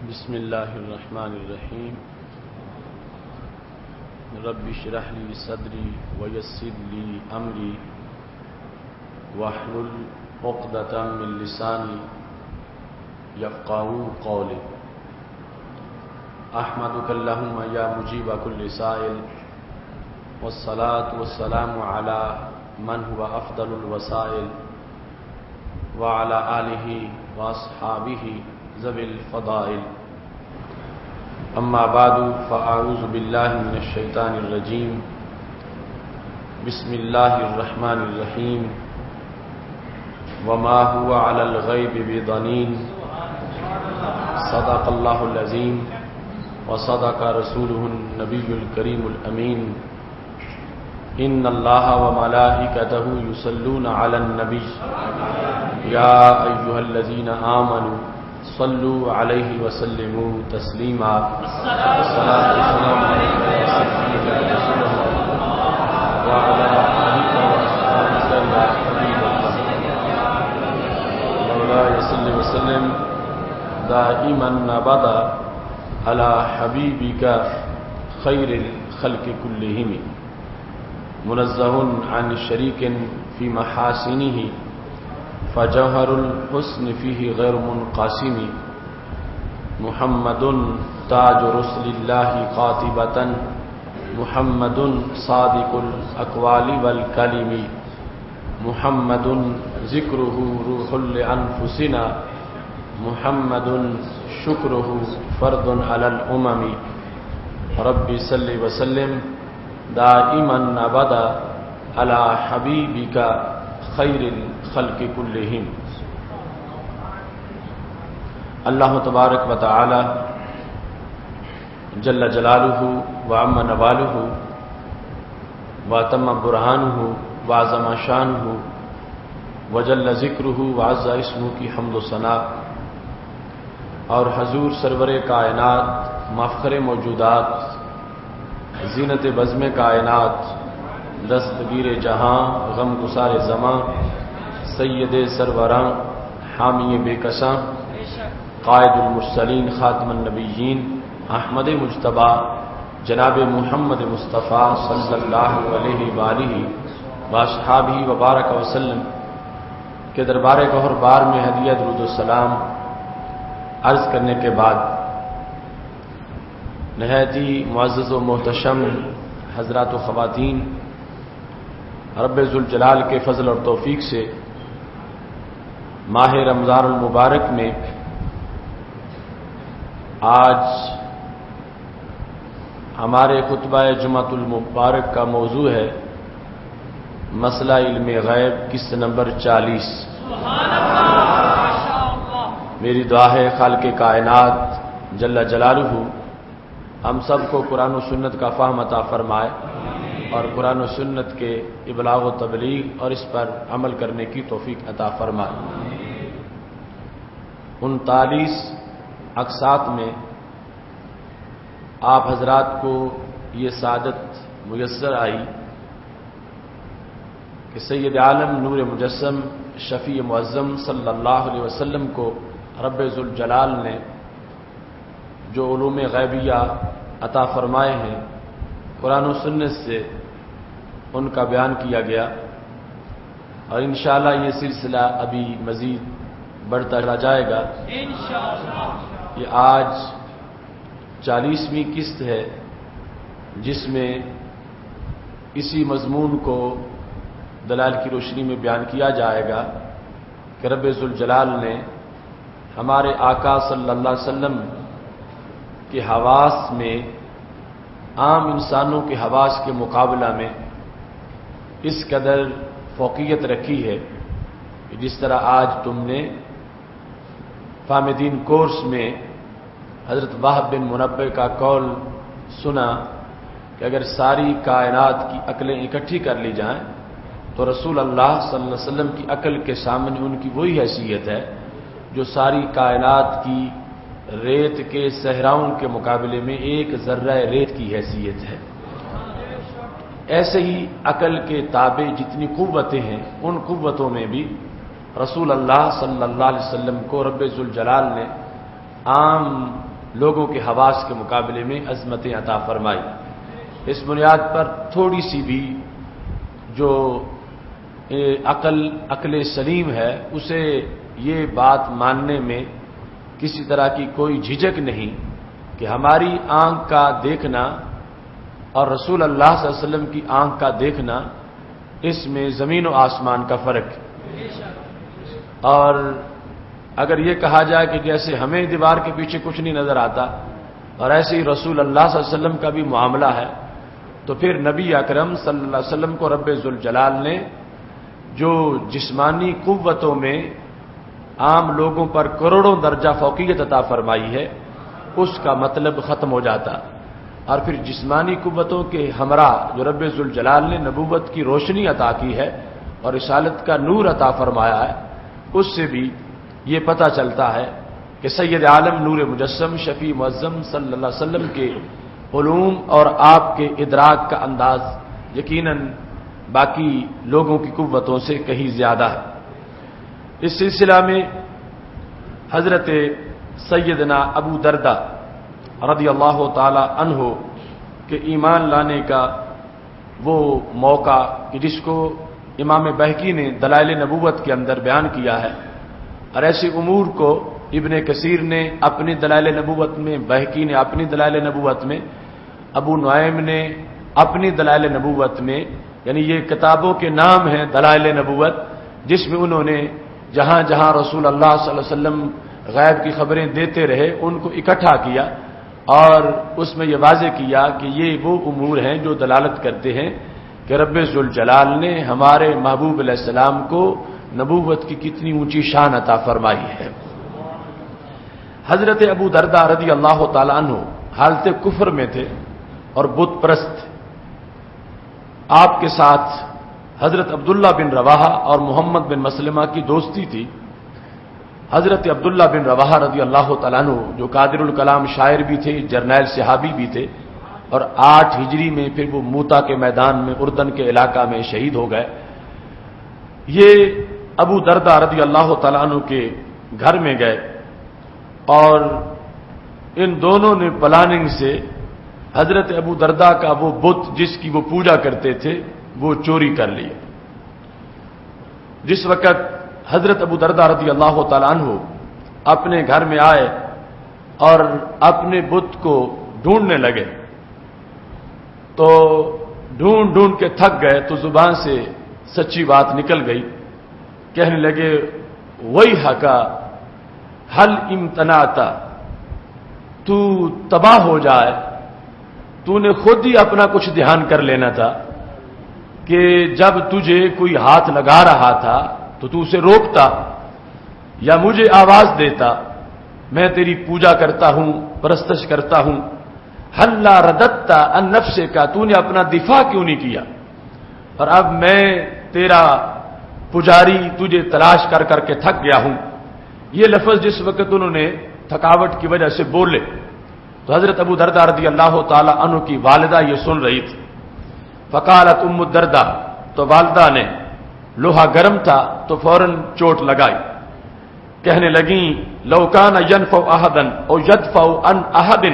بسم اللہ الرحمن الرحیم رب اشرح لی صدری ویسر لی امری واحلل عقدۃ من لسانی یفقہوا قولی احمدک اللہم یا مجیب کل سائل والصلاة والسلام علی من هو افضل الوسائل وعلى آلہ واصحابہ ذوی الفضائل اما بعد فاعوذ باللہ من الشیطان الرجیم بسم اللہ الرحمن الرحیم وما هو علی الغیب بضنین صدق اللہ العظیم وصدق رسولہ النبی الکریم الامین ان اللہ وملائکتہ یصلون علی النبی یا ایھا الذین آمنوا صلوا علیہ وسلموا تسلیما الصلاۃ والسلام علیک یا سیدی رسول اللہ وعلی آلہ وصحبہ یا حبیب اللہ مولانا صلی وسلم دائما ابدا علی حبیبک خیر الخلق کلہم منزہ عن شریک فی محاسنہ فجوہر الحسن فیہ غیر منقاسم محمد تاج رسل اللہ قاطبۃ محمد صادق الاقوال والکلم محمد ذکرہ روح لانفسنا محمد شکرہ فرد علی الامم رب صلی وسلم دائما ابدا علی حبیبک خیر الخلق کلہم۔ اللہ تبارک و تعالی جل جلالہ وعم نوالہ وتم برہانہ وعظم شانہ وجل ذکرہ وعز اسمہ کی حمد و ثنا اور حضور سرور کائنات مفخر موجودات زینت بزم کائنات دستگیر جہاں غم گسار زماں سید سروراں حامی بے کساں قائد المرسلین خاتم النبیین احمد مجتبیٰ جناب محمد مصطفیٰ صلی اللہ علیہ وآلہ واصحابہ وبارک وسلم کے دربار گہر بار میں ہدیہ درود السلام عرض کرنے کے بعد نہایت ہی معزز و محتشم حضرات و خواتین، رب ذوالجلال کے فضل اور توفیق سے ماہ رمضان المبارک میں آج ہمارے خطبہ جمعۃ المبارک کا موضوع ہے مسئلہ علم غیب قسط نمبر 40۔ میری دعا ہے خالق کائنات جل جلالہ ہم سب کو قرآن و سنت کا فہم عطا فرمائے اور قرآن و سنت کے ابلاغ و تبلیغ اور اس پر عمل کرنے کی توفیق عطا فرمائے۔ 39 اقساط میں آپ حضرات کو یہ سعادت میسر آئی کہ سید عالم نور مجسم شفیع معظم صلی اللہ علیہ وسلم کو رب ذوالجلال نے جو علوم غیبیہ عطا فرمائے ہیں قرآن و سنت سے ان کا بیان کیا گیا، اور انشاءاللہ یہ سلسلہ ابھی مزید بڑھتا چلا جائے گا۔ یہ آج 40ویں قسط ہے جس میں اسی مضمون کو دلائل کی روشنی میں بیان کیا جائے گا کہ رب ذوالجلال نے ہمارے آقا صلی اللہ علیہ وسلم کے حواس میں عام انسانوں کے حواس کے مقابلہ میں اس قدر فوقیت رکھی ہے کہ جس طرح آج تم نے فہم دین کورس میں حضرت وہب بن منبہ کا قول سنا کہ اگر ساری کائنات کی عقلیں اکٹھی کر لی جائیں تو رسول اللہ صلی اللہ علیہ وسلم کی عقل کے سامنے ان کی وہی حیثیت ہے جو ساری کائنات کی ریت کے صحراؤں کے مقابلے میں ایک ذرہ ریت کی حیثیت ہے۔ ایسے ہی عقل کے تابع جتنی قوتیں ہیں ان قوتوں میں بھی رسول اللہ صلی اللہ علیہ وسلم کو رب ذوالجلال نے عام لوگوں کے حواس کے مقابلے میں عظمتیں عطا فرمائی۔ اس بنیاد پر تھوڑی سی بھی جو عقل سلیم ہے اسے یہ بات ماننے میں کسی طرح کی کوئی جھجک نہیں کہ ہماری آنکھ کا دیکھنا اور رسول اللہ صلی اللہ علیہ وسلم کی آنکھ کا دیکھنا اس میں زمین و آسمان کا فرق ہے۔ اور اگر یہ کہا جائے کہ جیسے ہمیں دیوار کے پیچھے کچھ نہیں نظر آتا اور ایسے ہی رسول اللہ صلی اللہ علیہ وسلم کا بھی معاملہ ہے، تو پھر نبی اکرم صلی اللہ علیہ وسلم کو رب ذوالجلال نے جو جسمانی قوتوں میں عام لوگوں پر کروڑوں درجہ فوقیت عطا فرمائی ہے اس کا مطلب ختم ہو جاتا، اور پھر جسمانی قوتوں کے ہمراہ جو رب ذوالجلال نے نبوت کی روشنی عطا کی ہے اور رسالت کا نور عطا فرمایا ہے، اس سے بھی یہ پتہ چلتا ہے کہ سید عالم نور مجسم شفیع معظم صلی اللہ علیہ وسلم کے علوم اور آپ کے ادراک کا انداز یقیناً باقی لوگوں کی قوتوں سے کہیں زیادہ ہے۔ اس سلسلہ میں حضرت سیدنا ابو دردہ رضی اللہ تعالی عنہ کے ایمان لانے کا وہ موقع کہ جس کو امام بہقی نے دلائل نبوت کے اندر بیان کیا ہے، اور ایسے امور کو ابن کثیر نے اپنی دلائل نبوت میں، بہقی نے اپنی دلائل نبوت میں، ابو نعیم نے اپنی دلائل نبوت میں، یعنی یہ کتابوں کے نام ہیں دلائل نبوت، جس میں انہوں نے جہاں جہاں رسول اللہ صلی اللہ علیہ وسلم غیب کی خبریں دیتے رہے ان کو اکٹھا کیا اور اس میں یہ واضح کیا کہ یہ وہ امور ہیں جو دلالت کرتے ہیں کہ رب ذوالجلال نے ہمارے محبوب علیہ السلام کو نبوت کی کتنی اونچی شان عطا فرمائی ہے۔ حضرت ابو دردہ رضی اللہ تعالی عنہ حالت کفر میں تھے اور بت پرست تھے۔ آپ کے ساتھ حضرت عبداللہ بن رواحہ اور محمد بن مسلمہ کی دوستی تھی۔ حضرت عبداللہ بن رواحہ رضی اللہ تعالیٰ عنہ جو قادر الکلام شاعر بھی تھے، جرنیل صحابی بھی تھے، اور 8 ہجری میں پھر وہ موتا کے میدان میں اردن کے علاقہ میں شہید ہو گئے۔ یہ ابو دردہ رضی اللہ تعالیٰ عنہ کے گھر میں گئے اور ان دونوں نے پلاننگ سے حضرت ابو دردہ کا وہ بت جس کی وہ پوجا کرتے تھے وہ چوری کر لیا۔ جس وقت حضرت ابو دردہ رضی اللہ تعالیٰ عنہ اپنے گھر میں آئے اور اپنے بت کو ڈھونڈنے لگے تو ڈھونڈ ڈھونڈ کے تھک گئے تو زبان سے سچی بات نکل گئی، کہنے لگے وہی حقا حل امتناتا، تو تباہ ہو جائے، تو نے خود ہی اپنا کچھ دھیان کر لینا تھا کہ جب تجھے کوئی ہاتھ لگا رہا تھا تو تو اسے روکتا یا مجھے آواز دیتا، میں تیری پوجا کرتا ہوں، پرستش کرتا ہوں، حل ردتا ان نفس کا، تو نے اپنا دفاع کیوں نہیں کیا، اور اب میں تیرا پجاری تجھے تلاش کر کر کے تھک گیا ہوں۔ یہ لفظ جس وقت انہوں نے تھکاوٹ کی وجہ سے بولے تو حضرت ابو دردہ رضی اللہ تعالی عنہ کی والدہ یہ سن رہی تھی۔ فقالت ام الدردہ، تو والدہ نے، لوہا گرم تھا تو فوراً چوٹ لگائی، کہنے لگیں لو کان ینفع احدا او یدفع عن احد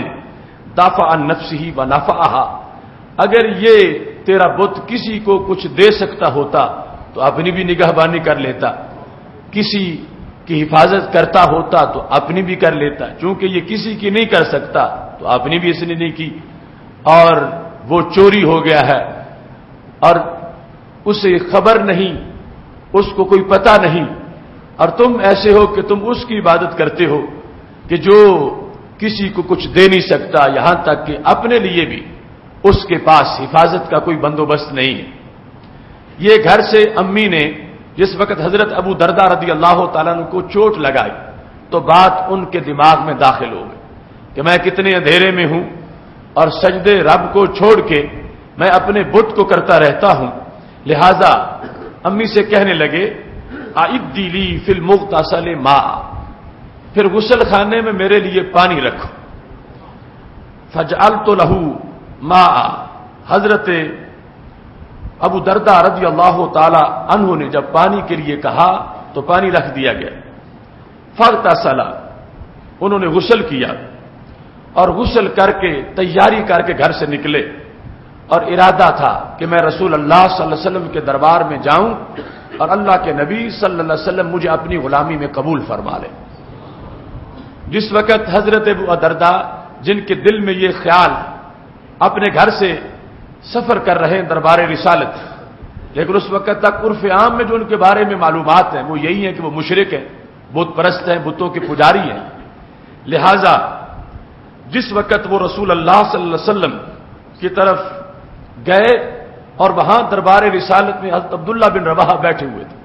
دافع عن نفسه ونفعها، اگر یہ تیرا بت کسی کو کچھ دے سکتا ہوتا تو اپنی بھی نگہبانی کر لیتا، کسی کی حفاظت کرتا ہوتا تو اپنی بھی کر لیتا، چونکہ یہ کسی کی نہیں کر سکتا تو اپنی بھی اس نے نہیں کی، اور وہ چوری ہو گیا ہے اور اسے خبر نہیں، اس کو کوئی پتہ نہیں، اور تم ایسے ہو کہ تم اس کی عبادت کرتے ہو کہ جو کسی کو کچھ دے نہیں سکتا، یہاں تک کہ اپنے لیے بھی اس کے پاس حفاظت کا کوئی بندوبست نہیں ہے۔ یہ گھر سے امی نے جس وقت حضرت ابو دردہ رضی اللہ تعالیٰ عنہ کو چوٹ لگائی تو بات ان کے دماغ میں داخل ہو گئی کہ میں کتنے اندھیرے میں ہوں اور سجدے رب کو چھوڑ کے میں اپنے بت کو کرتا رہتا ہوں، لہذا امی سے کہنے لگے اعدی لی فی المغتسل ماء، پھر غسل خانے میں میرے لیے پانی رکھو۔ فجعلت له ماء، حضرت ابو دردہ رضی اللہ تعالی عنہ نے جب پانی کے لیے کہا تو پانی رکھ دیا گیا۔ فاغتسل، انہوں نے غسل کیا، اور غسل کر کے تیاری کر کے گھر سے نکلے، اور ارادہ تھا کہ میں رسول اللہ صلی اللہ علیہ وسلم کے دربار میں جاؤں اور اللہ کے نبی صلی اللہ علیہ وسلم مجھے اپنی غلامی میں قبول فرما لے۔ جس وقت حضرت ابو درداء جن کے دل میں یہ خیال اپنے گھر سے سفر کر رہے ہیں دربار رسالت، لیکن اس وقت تک عرف عام میں جو ان کے بارے میں معلومات ہیں وہ یہی ہیں کہ وہ مشرک ہیں، بت پرست ہیں، بتوں کے پجاری ہیں، لہذا جس وقت وہ رسول اللہ صلی اللہ علیہ وسلم کی طرف گئے اور وہاں دربار رسالت میں حضرت عبداللہ بن رواحہ بیٹھے ہوئے تھے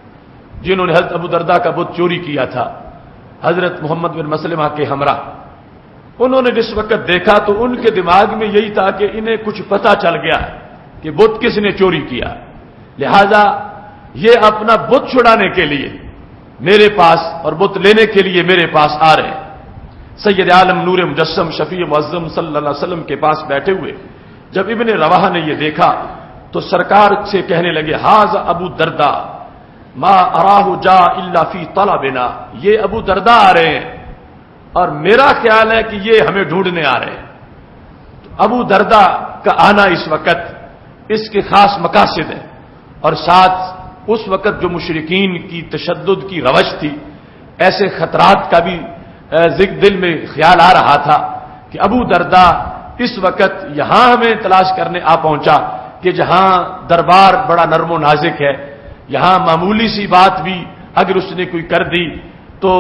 جنہوں نے حضرت ابو درداء کا بت چوری کیا تھا حضرت محمد بن مسلمہ کے ہمراہ، انہوں نے جس وقت دیکھا تو ان کے دماغ میں یہی تھا کہ انہیں کچھ پتہ چل گیا کہ بت کس نے چوری کیا، لہذا یہ اپنا بت چھڑانے کے لیے میرے پاس اور بت لینے کے لیے میرے پاس آ رہے ہیں۔ سید عالم نور مجسم شفیع معظم صلی اللہ علیہ وسلم کے پاس بیٹھے ہوئے جب ابن رواحہ نے یہ دیکھا تو سرکار سے کہنے لگے ھذا ابو درداء ما اراہ جا الا فی طلبنا، یہ ابو درداء آ رہے ہیں اور میرا خیال ہے کہ یہ ہمیں ڈھونڈنے آ رہے ہیں۔ تو ابو درداء کا آنا اس وقت اس کے خاص مقاصد ہیں، اور ساتھ اس وقت جو مشرکین کی تشدد کی روش تھی، ایسے خطرات کا بھی دل میں خیال آ رہا تھا کہ ابو درداء اس وقت یہاں ہمیں تلاش کرنے آ پہنچا کہ جہاں دربار بڑا نرم و نازک ہے، یہاں معمولی سی بات بھی اگر اس نے کوئی کر دی تو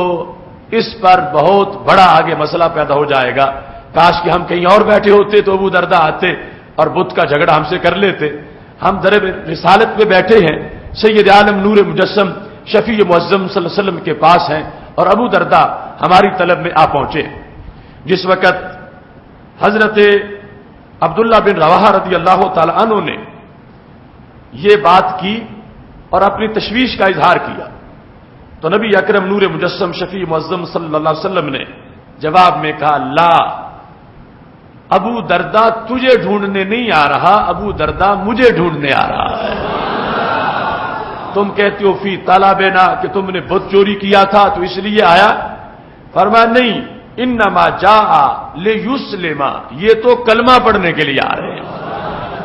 اس پر بہت بڑا آگے مسئلہ پیدا ہو جائے گا، کاش کہ ہم کہیں اور بیٹھے ہوتے تو ابو درداء آتے اور بت کا جھگڑا ہم سے کر لیتے، ہم در رسالت میں بیٹھے ہیں، سید عالم نور مجسم شفیع معظم صلی اللہ علیہ وسلم کے پاس ہیں اور ابو درداء ہماری طلب میں آ پہنچے۔ جس وقت حضرت عبداللہ بن رواحہ رضی اللہ تعالی عنہ نے یہ بات کی اور اپنی تشویش کا اظہار کیا تو نبی اکرم نور مجسم شفیع معظم صلی اللہ علیہ وسلم نے جواب میں کہا لا، ابو درداء تجھے ڈھونڈنے نہیں آ رہا، ابو درداء مجھے ڈھونڈنے آ رہا ہے۔ تم کہتے ہو فی طلبنا کہ تم نے بت چوری کیا تھا تو اس لیے آیا، فرمایا نہیں، انما جاء لیسلم، یہ تو کلمہ پڑھنے کے لیے آ رہے ہیں۔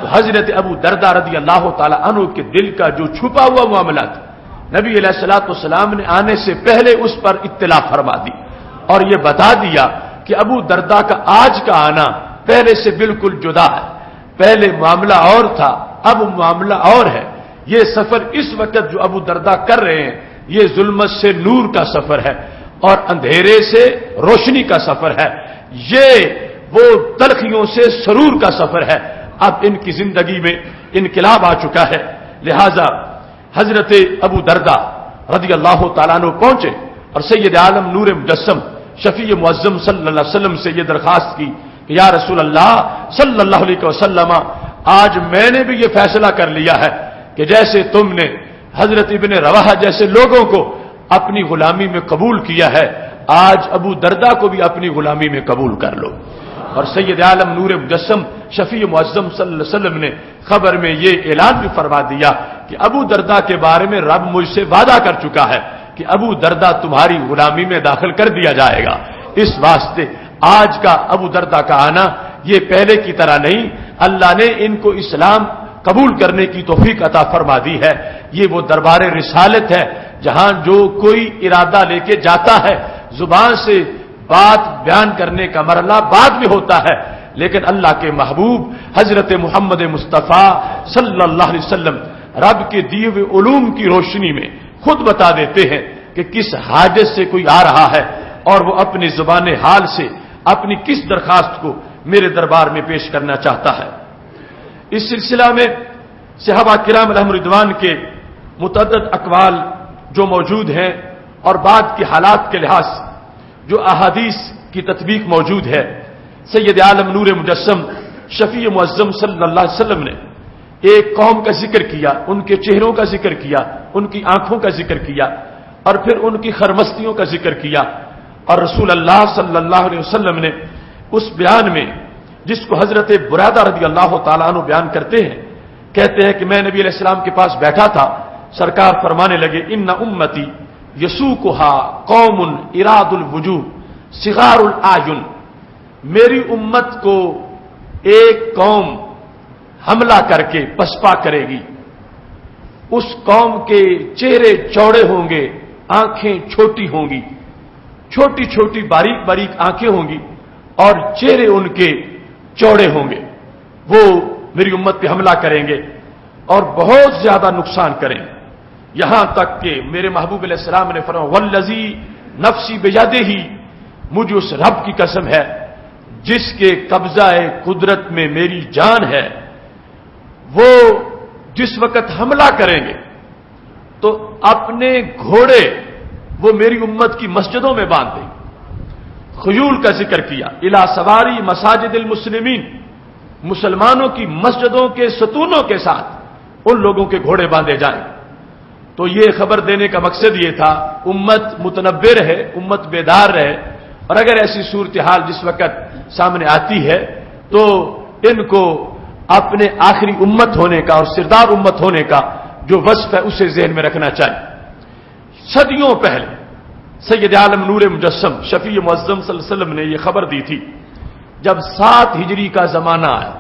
تو حضرت ابو درداء رضی اللہ تعالی عنہ کے دل کا جو چھپا ہوا معاملہ تھا نبی علیہ الصلوۃ والسلام نے آنے سے پہلے اس پر اطلاع فرما دی اور یہ بتا دیا کہ ابو درداء کا آج کا آنا پہلے سے بالکل جدا ہے، پہلے معاملہ اور تھا اب معاملہ اور ہے۔ یہ سفر اس وقت جو ابو درداء کر رہے ہیں یہ ظلمت سے نور کا سفر ہے اور اندھیرے سے روشنی کا سفر ہے، یہ وہ تلخیوں سے سرور کا سفر ہے۔ اب ان کی زندگی میں انقلاب آ چکا ہے، لہذا حضرت ابو درداء رضی اللہ تعالیٰ عنہ پہنچے اور سید عالم نور مجسم شفیع معظم صلی اللہ علیہ وسلم سے یہ درخواست کی کہ یا رسول اللہ صلی اللہ علیہ وسلم، آج میں نے بھی یہ فیصلہ کر لیا ہے کہ جیسے تم نے حضرت ابن رواحہ جیسے لوگوں کو اپنی غلامی میں قبول کیا ہے، آج ابو درداء کو بھی اپنی غلامی میں قبول کر لو۔ اور سید عالم نور مجسم شفیع معظم صلی اللہ علیہ وسلم نے خبر میں یہ اعلان بھی فرما دیا کہ ابو درداء کے بارے میں رب مجھ سے وعدہ کر چکا ہے کہ ابو درداء تمہاری غلامی میں داخل کر دیا جائے گا۔ اس واسطے آج کا ابو درداء کا آنا یہ پہلے کی طرح نہیں، اللہ نے ان کو اسلام قبول کرنے کی توفیق عطا فرما دی ہے۔ یہ وہ دربار رسالت ہے جہاں جو کوئی ارادہ لے کے جاتا ہے زبان سے بات بیان کرنے کا مرحلہ بعد میں ہوتا ہے، لیکن اللہ کے محبوب حضرت محمد مصطفیٰ صلی اللہ علیہ وسلم رب کے دیے ہوئے علوم کی روشنی میں خود بتا دیتے ہیں کہ کس حاجت سے کوئی آ رہا ہے اور وہ اپنی زبان حال سے اپنی کس درخواست کو میرے دربار میں پیش کرنا چاہتا ہے۔ اس سلسلہ میں صحابہ کرام علیہم رضوان کے متعدد اقوال جو موجود ہیں اور بعد کے حالات کے لحاظ جو احادیث کی تطبیق موجود ہے، سید عالم نور مجسم شفیع معظم صلی اللہ علیہ وسلم نے ایک قوم کا ذکر کیا، ان کے چہروں کا ذکر کیا، ان کی آنکھوں کا ذکر کیا اور پھر ان کی خرمستیوں کا ذکر کیا، اور رسول اللہ صلی اللہ علیہ وسلم نے اس بیان میں جس کو حضرت برادہ رضی اللہ تعالیٰ عنہ بیان کرتے ہیں، کہتے ہیں کہ میں نبی علیہ السلام کے پاس بیٹھا تھا، سرکار فرمانے لگے ان امتی یسوقھا قوم اراد الوجوہ صغار الاعین، میری امت کو ایک قوم حملہ کر کے پسپا کرے گی، اس قوم کے چہرے چوڑے ہوں گے، آنکھیں چھوٹی ہوں گی، چھوٹی چھوٹی باریک باریک آنکھیں ہوں گی اور چہرے ان کے چوڑے ہوں گے. وہ میری امت پہ حملہ کریں گے اور بہت زیادہ نقصان کریں گے، یہاں تک کہ میرے محبوب علیہ السلام نے فرمایا والذی نفسی بیدہ، مجھے اس رب کی قسم ہے جس کے قبضہ قدرت میں میری جان ہے، وہ جس وقت حملہ کریں گے تو اپنے گھوڑے وہ میری امت کی مسجدوں میں باندھ دیں. خیول کا ذکر کیا، الی سواری مساجد المسلمین، مسلمانوں کی مسجدوں کے ستونوں کے ساتھ ان لوگوں کے گھوڑے باندھے جائیں. تو یہ خبر دینے کا مقصد یہ تھا امت متنبہ رہے، امت بیدار رہے، اور اگر ایسی صورتحال جس وقت سامنے آتی ہے تو ان کو اپنے آخری امت ہونے کا اور سردار امت ہونے کا جو وصف ہے اسے ذہن میں رکھنا چاہیے. صدیوں پہلے سید عالم نور مجسم شفیع معظم صلی اللہ علیہ وسلم نے یہ خبر دی تھی، جب 7 ہجری کا زمانہ آیا،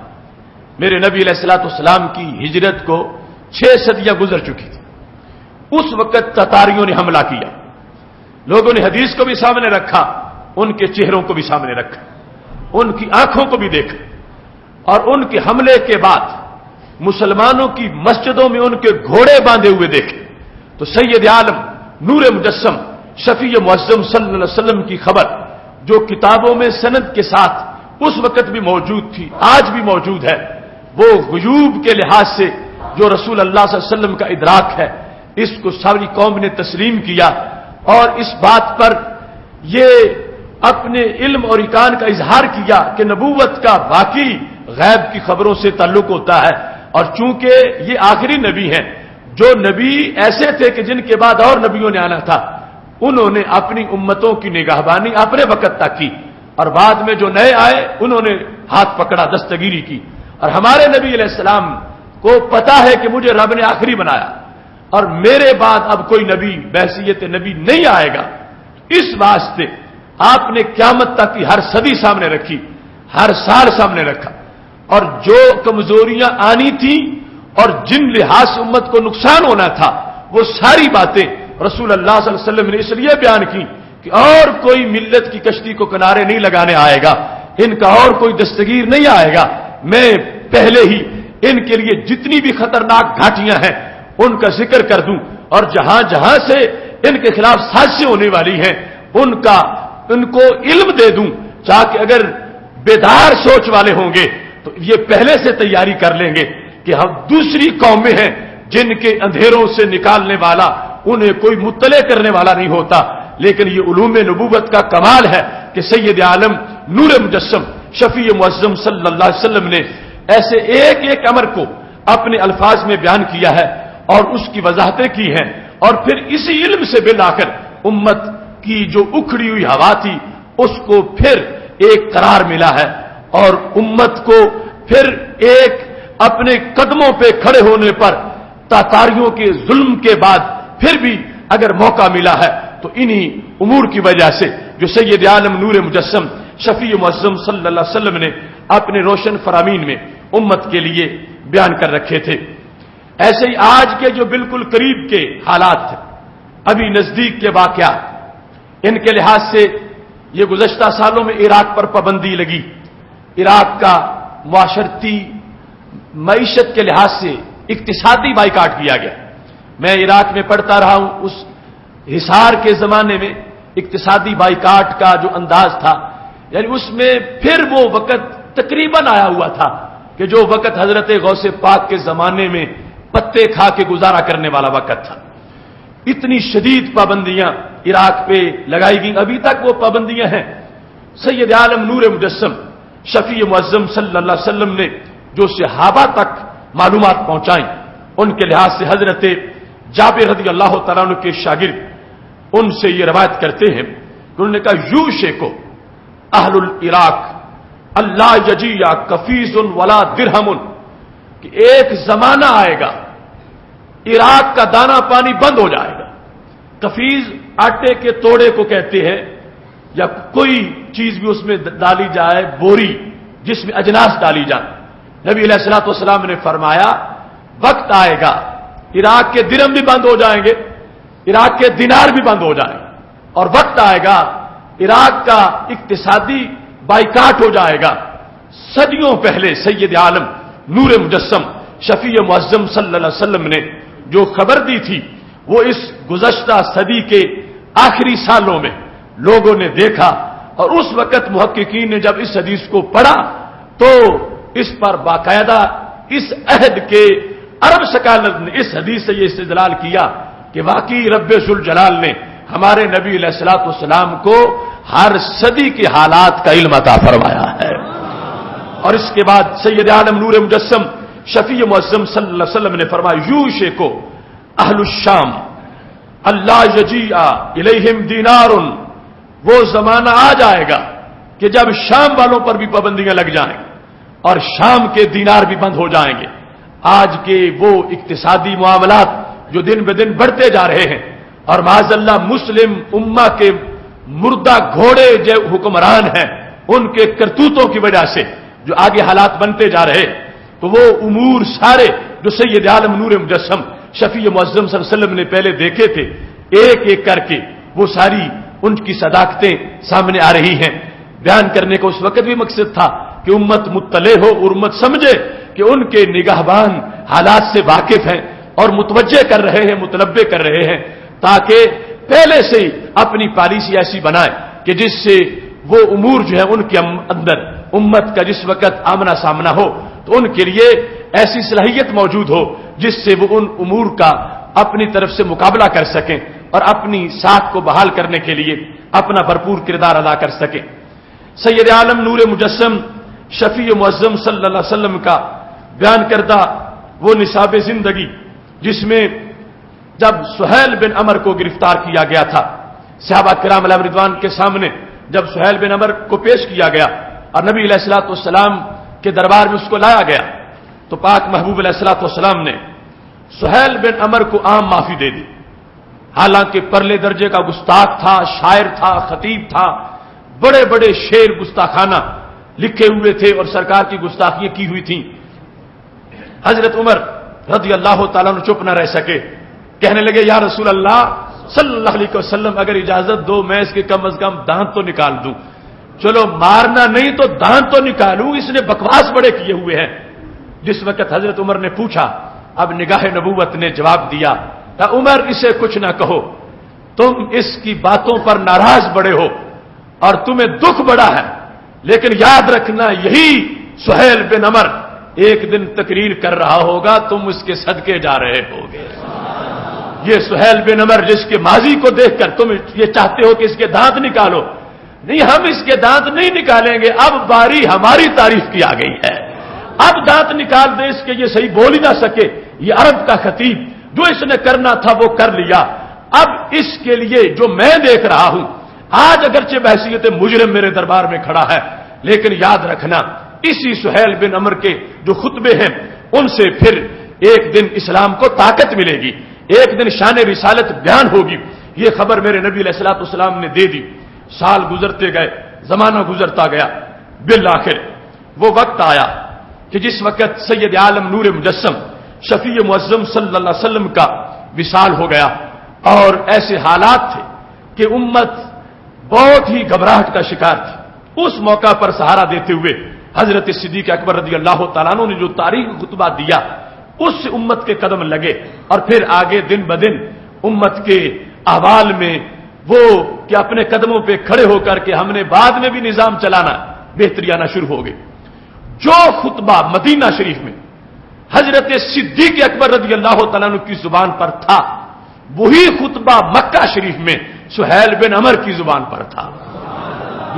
میرے نبی علیہ الصلوۃ والسلام کی ہجرت کو 6 صدیاں گزر چکی تھی. اس وقت تتاریوں نے حملہ کیا، لوگوں نے حدیث کو بھی سامنے رکھا، ان کے چہروں کو بھی سامنے رکھا، ان کی آنکھوں کو بھی دیکھا، اور ان کے حملے کے بعد مسلمانوں کی مسجدوں میں ان کے گھوڑے باندھے ہوئے دیکھے. تو سید عالم نور مجسم شفیع معظم صلی اللہ علیہ وسلم کی خبر جو کتابوں میں سند کے ساتھ اس وقت بھی موجود تھی، آج بھی موجود ہے، وہ غیوب کے لحاظ سے جو رسول اللہ صلی اللہ علیہ وسلم کا ادراک ہے، اس کو ساری قوم نے تسلیم کیا اور اس بات پر یہ اپنے علم اور ایقان کا اظہار کیا کہ نبوت کا واقعی غیب کی خبروں سے تعلق ہوتا ہے. اور چونکہ یہ آخری نبی ہیں، جو نبی ایسے تھے کہ جن کے بعد اور نبیوں نے آنا تھا، انہوں نے اپنی امتوں کی نگہبانی اپنے وقت تک کی، اور بعد میں جو نئے آئے انہوں نے ہاتھ پکڑا، دستگیری کی. اور ہمارے نبی علیہ السلام کو پتا ہے کہ مجھے رب نے آخری بنایا اور میرے بعد اب کوئی نبی بحیثیت نبی نہیں آئے گا. اس واسطے آپ نے قیامت تک کی ہر صدی سامنے رکھی، ہر سال سامنے رکھا، اور جو کمزوریاں آنی تھیں اور جن لحاظ سے امت کو نقصان ہونا تھا وہ ساری باتیں رسول اللہ صلی اللہ علیہ وسلم نے اس لیے بیان کی کہ اور کوئی ملت کی کشتی کو کنارے نہیں لگانے آئے گا، ان کا اور کوئی دستگیر نہیں آئے گا، میں پہلے ہی ان کے لیے جتنی بھی خطرناک گھاٹیاں ہیں ان کا ذکر کر دوں، اور جہاں جہاں سے ان کے خلاف سازشیں ہونے والی ہیں ان کو علم دے دوں، تاکہ اگر بیدار سوچ والے ہوں گے تو یہ پہلے سے تیاری کر لیں گے کہ ہم دوسری قومیں ہیں جن کے اندھیروں سے نکالنے والا انہیں کوئی مطلع کرنے والا نہیں ہوتا. لیکن یہ علوم نبوت کا کمال ہے کہ سید عالم نور مجسم شفیع معظم صلی اللہ علیہ وسلم نے ایسے ایک ایک امر کو اپنے الفاظ میں بیان کیا ہے اور اس کی وضاحتیں کی ہیں، اور پھر اسی علم سے بلا کر امت کی جو اکھڑی ہوئی ہوا تھی اس کو پھر ایک قرار ملا ہے، اور امت کو پھر ایک اپنے قدموں پہ کھڑے ہونے پر تاتاریوں کے ظلم کے بعد پھر بھی اگر موقع ملا ہے تو انہی امور کی وجہ سے جو سید عالم نور مجسم شفیع معظم صلی اللہ علیہ وسلم نے اپنے روشن فرامین میں امت کے لیے بیان کر رکھے تھے. ایسے ہی آج کے جو بالکل قریب کے حالات تھے، ابھی نزدیک کے واقعات، ان کے لحاظ سے یہ گزشتہ سالوں میں عراق پر پابندی لگی، عراق کا معاشرتی معیشت کے لحاظ سے اقتصادی بائیکاٹ کیا گیا. میں عراق میں پڑھتا رہا ہوں، اس حصار کے زمانے میں اقتصادی بائیکاٹ کا جو انداز تھا، یعنی اس میں پھر وہ وقت تقریباً آیا ہوا تھا کہ جو وقت حضرت غوث پاک کے زمانے میں پتے کھا کے گزارا کرنے والا وقت تھا. اتنی شدید پابندیاں عراق پہ لگائی گئیں، ابھی تک وہ پابندیاں ہیں. سید عالم نور مجسم شفیع معظم صلی اللہ علیہ وسلم نے جو صحابہ تک معلومات پہنچائیں، ان کے لحاظ سے حضرت جابر رضی اللہ تعالیٰ عنہ کے شاگرد ان سے یہ روایت کرتے ہیں کہ انہوں نے کہا یوشکو اہل العراق اللہ یجیع کفیز ولا درہم، کہ ایک زمانہ آئے گا عراق کا دانا پانی بند ہو جائے گا. کفیز آٹے کے توڑے کو کہتے ہیں، یا کوئی چیز بھی اس میں ڈالی جائے، بوری جس میں اجناس ڈالی جائے۔ نبی علیہ الصلوۃ والسلام نے فرمایا وقت آئے گا عراق کے درہم بھی بند ہو جائیں گے، عراق کے دینار بھی بند ہو جائیں گے، اور وقت آئے گا عراق کا اقتصادی بائیکاٹ ہو جائے گا۔ صدیوں پہلے سید عالم نور مجسم شفیع معظم صلی اللہ علیہ وسلم نے جو خبر دی تھی، وہ اس گزشتہ صدی کے آخری سالوں میں لوگوں نے دیکھا، اور اس وقت محققین نے جب اس حدیث کو پڑھا تو اس پر باقاعدہ اس عہد کے عرب سکالت نے اس حدیث سے یہ استدلال کیا کہ واقعی رب ذوالجلال نے ہمارے نبی علیہ الصلوۃ والسلام کو ہر صدی کے حالات کا علم عطا فرمایا ہے۔ اور اس کے بعد سید عالم نور مجسم شفیع معظم صلی اللہ علیہ وسلم نے فرمایا یوشکو اہل الشام اللہ یجیء الیہم دینار، وہ زمانہ آ جائے گا کہ جب شام والوں پر بھی پابندیاں لگ جائیں اور شام کے دینار بھی بند ہو جائیں گے۔ آج کے وہ اقتصادی معاملات جو دن بدن بڑھتے جا رہے ہیں، اور معاذ اللہ مسلم امہ کے مردہ گھوڑے جو حکمران ہیں ان کے کرتوتوں کی وجہ سے جو آگے حالات بنتے جا رہے، تو وہ امور سارے جو سید عالم نور مجسم شفیع معظم صلی اللہ علیہ وسلم نے پہلے دیکھے تھے، ایک ایک کر کے وہ ساری ان کی صداقتیں سامنے آ رہی ہیں۔ بیان کرنے کا اس وقت بھی مقصد تھا کہ امت مطلع ہو اور امت سمجھے کہ ان کے نگہبان حالات سے واقف ہیں اور متوجہ کر رہے ہیں، متنبع کر رہے ہیں، تاکہ پہلے سے ہی اپنی پالیسی ایسی بنائے کہ جس سے وہ امور جو ہے ان کے اندر امت کا جس وقت آمنا سامنا ہو تو ان کے لیے ایسی صلاحیت موجود ہو جس سے وہ ان امور کا اپنی طرف سے مقابلہ کر سکیں اور اپنی ساتھ کو بحال کرنے کے لیے اپنا بھرپور کردار ادا کر سکیں۔ سید عالم نور مجسم شفیع معظم صلی اللہ علیہ وسلم کا بیان کردہ وہ نصاب زندگی، جس میں جب سہیل بن عمر کو گرفتار کیا گیا تھا، صحابہ کرام علیہ رضوان کے سامنے جب سہیل بن عمر کو پیش کیا گیا اور نبی علیہ الصلوۃ والسلام کے دربار میں اس کو لایا گیا، تو پاک محبوب علیہ الصلوۃ والسلام نے سہیل بن عمر کو عام معافی دے دی، حالانکہ پرلے درجے کا گستاخ تھا، شاعر تھا، خطیب تھا، بڑے بڑے شعر گستاخانہ لکھے ہوئے تھے اور سرکار کی گستاخیاں کی ہوئی تھیں۔ حضرت عمر رضی اللہ تعالیٰ عنہ چپ نہ رہ سکے، کہنے لگے یا رسول اللہ صلی اللہ علیہ وسلم اگر اجازت دو میں اس کے کم از کم دانت تو نکال دوں، چلو مارنا نہیں تو دانت تو نکالوں، اس نے بکواس بڑے کیے ہوئے ہیں۔ جس وقت حضرت عمر نے پوچھا، اب نگاہ نبوت نے جواب دیا، عمر اسے کچھ نہ کہو، تم اس کی باتوں پر ناراض بڑے ہو اور تمہیں دکھ بڑا ہے، لیکن یاد رکھنا یہی سہیل بن عمر ایک دن تقریر کر رہا ہوگا، تم اس کے صدقے جا رہے ہوگے۔ یہ سہیل بن عمر جس کے ماضی کو دیکھ کر تم یہ چاہتے ہو کہ اس کے دانت نکالو، نہیں، ہم اس کے دانت نہیں نکالیں گے، اب باری ہماری تعریف کی آ گئی ہے، اب دانت نکال دے اس کے، یہ صحیح بول ہی نہ سکے، یہ عرب کا خطیب، جو اس نے کرنا تھا وہ کر لیا، اب اس کے لیے جو میں دیکھ رہا ہوں، آج اگرچہ بحثیت مجرم میرے دربار میں کھڑا ہے، لیکن یاد رکھنا اسی سہیل بن عمر کے جو خطبے ہیں ان سے پھر ایک دن اسلام کو طاقت ملے گی، ایک دن شان رسالت بیان ہوگی۔ یہ خبر میرے نبی علیہ الصلوۃ والسلام نے دے دی، سال گزرتے گئے، زمانہ گزرتا گیا، بالآخر وہ وقت آیا کہ جس وقت سید عالم نور مجسم شفیع معظم صلی اللہ علیہ وسلم کا وصال ہو گیا، اور ایسے حالات تھے کہ امت بہت ہی گھبراہٹ کا شکار تھی۔ اس موقع پر سہارا دیتے ہوئے حضرت صدیق اکبر رضی اللہ تعالیٰ عنہ نے جو تاریخی خطبہ دیا، اس سے امت کے قدم لگے، اور پھر آگے دن بدن امت کے احوال میں وہ کہ اپنے قدموں پہ کھڑے ہو کر کے ہم نے بعد میں بھی نظام چلانا بہتری آنا شروع ہو گئی۔ جو خطبہ مدینہ شریف میں حضرت صدیق اکبر رضی اللہ تعالیٰ عنہ کی زبان پر تھا، وہی خطبہ مکہ شریف میں سہیل بن عمر کی زبان پر تھا۔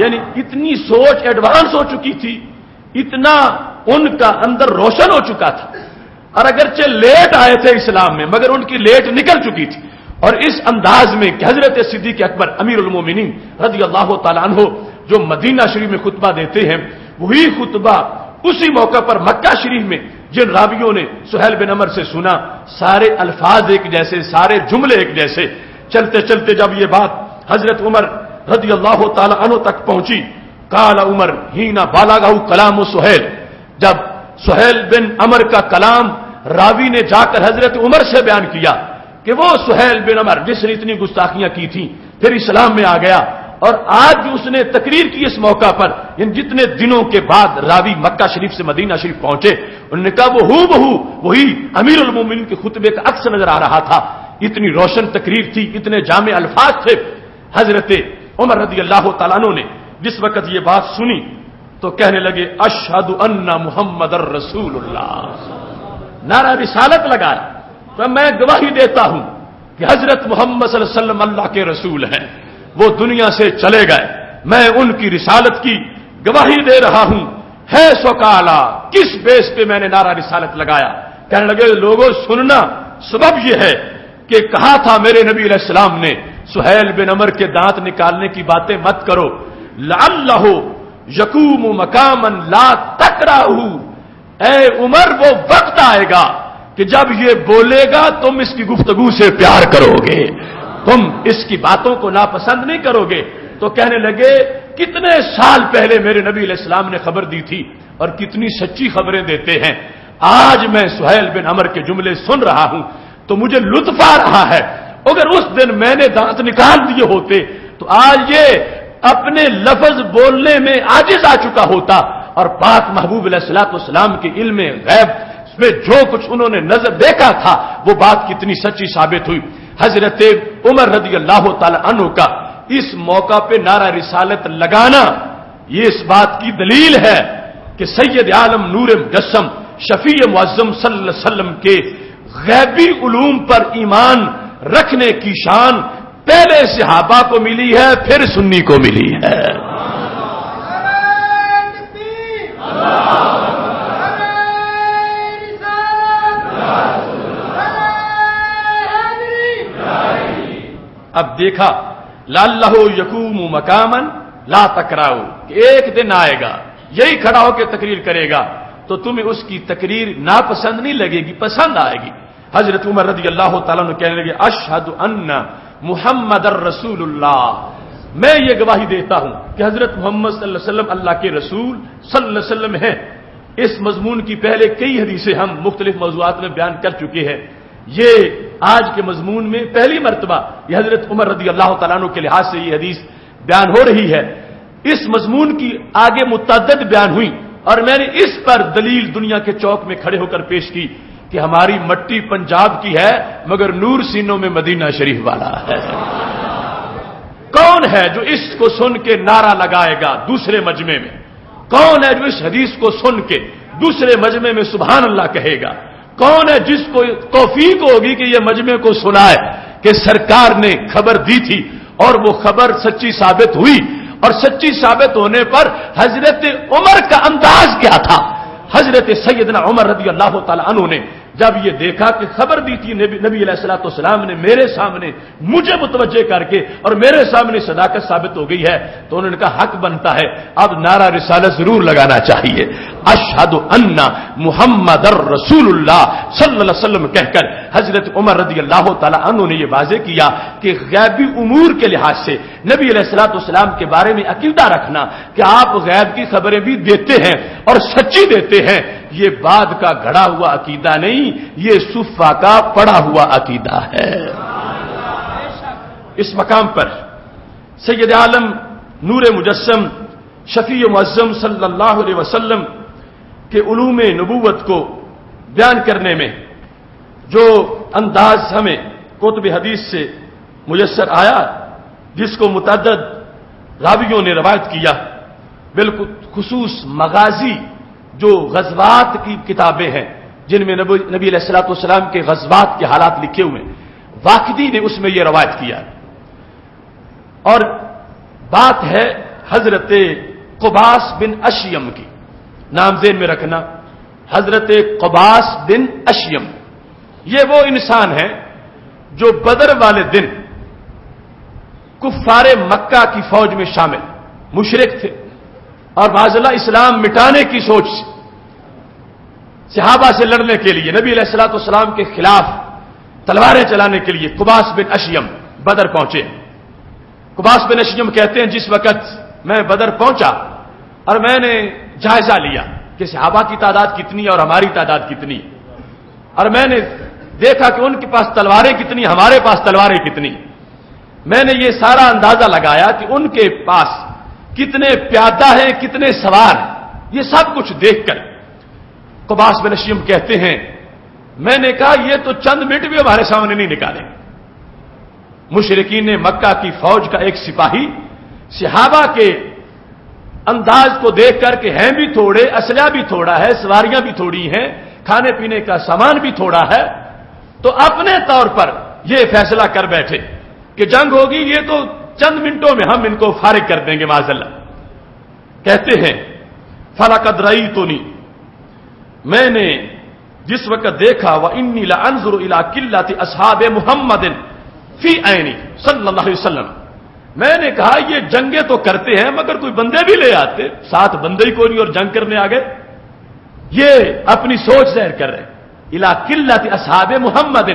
یعنی اتنی سوچ ایڈوانس ہو چکی تھی، اتنا ان کا اندر روشن ہو چکا تھا، اور اگرچہ لیٹ آئے تھے اسلام میں مگر ان کی لیٹ نکل چکی تھی، اور اس انداز میں کہ حضرت صدیق اکبر امیر المومنین رضی اللہ تعالیٰ عنہ جو مدینہ شریف میں خطبہ دیتے ہیں، وہی خطبہ اسی موقع پر مکہ شریف میں جن راویوں نے سہیل بن عمر سے سنا، سارے الفاظ ایک جیسے، سارے جملے ایک جیسے، چلتے چلتے جب یہ بات حضرت عمر رضی اللہ تعالی عنہ تک پہنچی قال عمر حین بالغہ کلام سہیل، جب سہیل بن عمر کا کلام راوی نے جا کر حضرت عمر سے بیان کیا کہ وہ سہیل بن عمر جس نے اتنی گستاخیاں کی تھیں پھر اسلام میں آ گیا، اور آج جو اس نے تقریر کی اس موقع پر، ان جتنے دنوں کے بعد راوی مکہ شریف سے مدینہ شریف پہنچے، انہوں نے کہا وہ ہو بہو وہی امیر المومنین کے خطبے کا عکس نظر آ رہا تھا، اتنی روشن تقریر تھی، اتنے جامع الفاظ تھے۔ حضرت عمر رضی اللہ تعالیٰ عنہ نے جس وقت یہ بات سنی تو کہنے لگے اشہد ان محمد الرسول اللہ، نعرہ رسالت لگایا، تو میں گواہی دیتا ہوں کہ حضرت محمد صلی اللہ علیہ وسلم اللہ کے رسول ہیں، وہ دنیا سے چلے گئے، میں ان کی رسالت کی گواہی دے رہا ہوں۔ ہے سو کالا، کس بیس پہ میں نے نعرہ رسالت لگایا؟ کہنے لگے لوگوں سننا، سبب یہ ہے کہ کہا تھا میرے نبی علیہ السلام نے سہیل بن عمر کے دانت نکالنے کی باتیں مت کرو، لعلہ یقوم مقاما لا تکرہہ، اے عمر وہ وقت آئے گا کہ جب یہ بولے گا تم اس کی گفتگو سے پیار کرو گے، تم اس کی باتوں کو ناپسند نہیں کرو گے۔ تو کہنے لگے کتنے سال پہلے میرے نبی علیہ السلام نے خبر دی تھی اور کتنی سچی خبریں دیتے ہیں، آج میں سہیل بن عمر کے جملے سن رہا ہوں تو مجھے لطف آ رہا ہے، اگر اس دن میں نے دانت نکال دیے ہوتے تو آج یہ اپنے لفظ بولنے میں عاجز آ چکا ہوتا، اور پاک محبوب علیہ الصلوۃ والسلام کے علم غیب میں جو کچھ انہوں نے نظر دیکھا تھا وہ بات کتنی سچی ثابت ہوئی۔ حضرت عمر رضی اللہ تعالی عنہ کا اس موقع پہ نعرہ رسالت لگانا یہ اس بات کی دلیل ہے کہ سید عالم نور مجسم شفیع معظم صلی اللہ علیہ وسلم کے غیبی علوم پر ایمان رکھنے کی شان پہلے صحابہ کو ملی ہے، پھر سنی کو ملی ہے۔ اب دیکھا لعلہ یقوم مقاما لا تکرہہ، کہ ایک دن آئے گا یہی کھڑا ہو کے تقریر کرے گا تو تمہیں اس کی تقریر ناپسند نہیں لگے گی، پسند آئے گی۔ حضرت عمر رضی اللہ تعالیٰ عنہ کہنے لگے اشہد ان محمد الرسول اللہ، میں یہ گواہی دیتا ہوں کہ حضرت محمد صلی اللہ علیہ وسلم اللہ کے رسول صلی اللہ علیہ وسلم ہیں۔ اس مضمون کی پہلے کئی حدیثیں ہم مختلف موضوعات میں بیان کر چکے ہیں، یہ آج کے مضمون میں پہلی مرتبہ یہ حضرت عمر رضی اللہ تعالیٰ عنہ کے لحاظ سے یہ حدیث بیان ہو رہی ہے۔ اس مضمون کی آگے متعدد بیان ہوئی اور میں نے اس پر دلیل دنیا کے چوک میں کھڑے ہو کر پیش کی کہ ہماری مٹی پنجاب کی ہے مگر نور سینوں میں مدینہ شریف والا ہے۔ کون ہے جو اس کو سن کے نعرہ لگائے گا دوسرے مجمع میں؟ کون ہے جو اس حدیث کو سن کے دوسرے مجمع میں سبحان اللہ کہے گا؟ کون ہے جس کو توفیق ہوگی کہ یہ مجمع کو سنائے کہ سرکار نے خبر دی تھی اور وہ خبر سچی ثابت ہوئی، اور سچی ثابت ہونے پر حضرت عمر کا انداز کیا تھا؟ حضرت سیدنا عمر رضی اللہ تعالی عنہ نے جب یہ دیکھا کہ خبر دی تھی نبی علیہ الصلوۃ والسلام نے میرے سامنے مجھے متوجہ کر کے اور میرے سامنے صداقت ثابت ہو گئی ہے، تو انہوں نے کہا حق بنتا ہے اب نعرہ رسالت ضرور لگانا چاہیے، اشہد ان محمد الرسول اللہ صلی اللہ علیہ وسلم کہہ کر حضرت عمر رضی اللہ تعالی عنہ نے یہ واضح کیا کہ غیبی امور کے لحاظ سے نبی علیہ الصلوۃ والسلام کے بارے میں عقیدہ رکھنا کہ آپ غیب کی خبریں بھی دیتے ہیں اور سچی دیتے ہیں، یہ بعد کا گھڑا ہوا عقیدہ نہیں، یہ صفہ کا پڑا ہوا عقیدہ ہے۔ اس مقام پر سید عالم نور مجسم شفیع معظم صلی اللہ علیہ وسلم کے علوم نبوت کو بیان کرنے میں جو انداز ہمیں کتب حدیث سے میسر آیا، جس کو متعدد راویوں نے روایت کیا، بالکل خصوص مغازی جو غزوات کی کتابیں ہیں جن میں نبی علیہ الصلوۃ والسلام کے غزوات کے حالات لکھے ہوئے، واقدی نے اس میں یہ روایت کیا، اور بات ہے حضرت قباس بن اشیم کی، نام ذہن میں رکھنا، حضرت قباس بن اشیم، یہ وہ انسان ہیں جو بدر والے دن کفار مکہ کی فوج میں شامل مشرک تھے اور معاذاللہ اسلام مٹانے کی سوچ سے صحابہ سے لڑنے کے لیے نبی علیہ الصلوۃ والسلام کے خلاف تلواریں چلانے کے لیے قباس بن اشیم بدر پہنچے۔ قباس بن اشیم کہتے ہیں جس وقت میں بدر پہنچا اور میں نے جائزہ لیا کہ صحابہ کی تعداد کتنی ہے اور ہماری تعداد کتنی، اور میں نے دیکھا کہ ان کے پاس تلواریں کتنی، ہمارے پاس تلواریں کتنی. میں نے یہ سارا اندازہ لگایا کہ ان کے پاس کتنے پیادہ ہیں، کتنے سوار ہیں. یہ سب کچھ دیکھ کر قباس بن اشیم کہتے ہیں میں نے کہا یہ تو چند منٹ بھی ہمارے سامنے نہیں نکالیں. مشرکین مکہ کی فوج کا ایک سپاہی صحابہ کے انداز کو دیکھ کر کہ ہیں بھی تھوڑے، اسلحہ بھی تھوڑا ہے، سواریاں بھی تھوڑی ہیں، کھانے پینے کا سامان بھی تھوڑا ہے، تو اپنے طور پر یہ فیصلہ کر بیٹھے کہ جنگ ہوگی، یہ تو چند منٹوں میں ہم ان کو فارغ کر دیں گے معاذ اللہ. کہتے ہیں فَلَقَدْ رَأَيْتُنِي، میں نے جس وقت دیکھا وَإِنِّي لَأَنظُرُ إِلَىٰ قِلَّةِ أَصْحَابِ مُحَمَّدٍ فِي عَيْنِي صلی اللہ علیہ وسلم. میں نے کہا یہ جنگیں تو کرتے ہیں مگر کوئی بندے بھی لے آتے، ساتھ بندے ہی کوئی نہیں اور جنگ کرنے آ گئے. یہ اپنی سوچ ظاہر کر رہے اِلَىٰ قِلَّةِ أَصْحَابِ مُحَمَّدٍ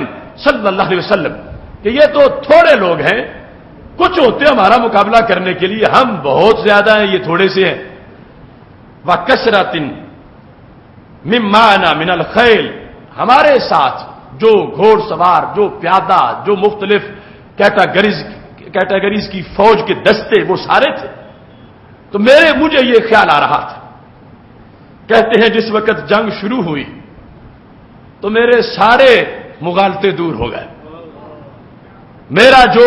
صلی اللہ علیہ وسلم کہ یہ تو تھوڑے لوگ ہیں، کچھ ہوتے ہمارا مقابلہ کرنے کے لیے، ہم بہت زیادہ ہیں، یہ تھوڑے سے ہیں. وَكَثْرَةٍ مِّمَّا مِنَ الْخَيْلِ، ہمارے ساتھ جو گھوڑ سوار، جو پیادہ، جو مختلف کیٹیگریز کی فوج کے دستے وہ سارے تھے. تو مجھے یہ خیال آ رہا تھا. کہتے ہیں جس وقت جنگ شروع ہوئی تو میرے سارے مغالطے دور ہو گئے. میرا جو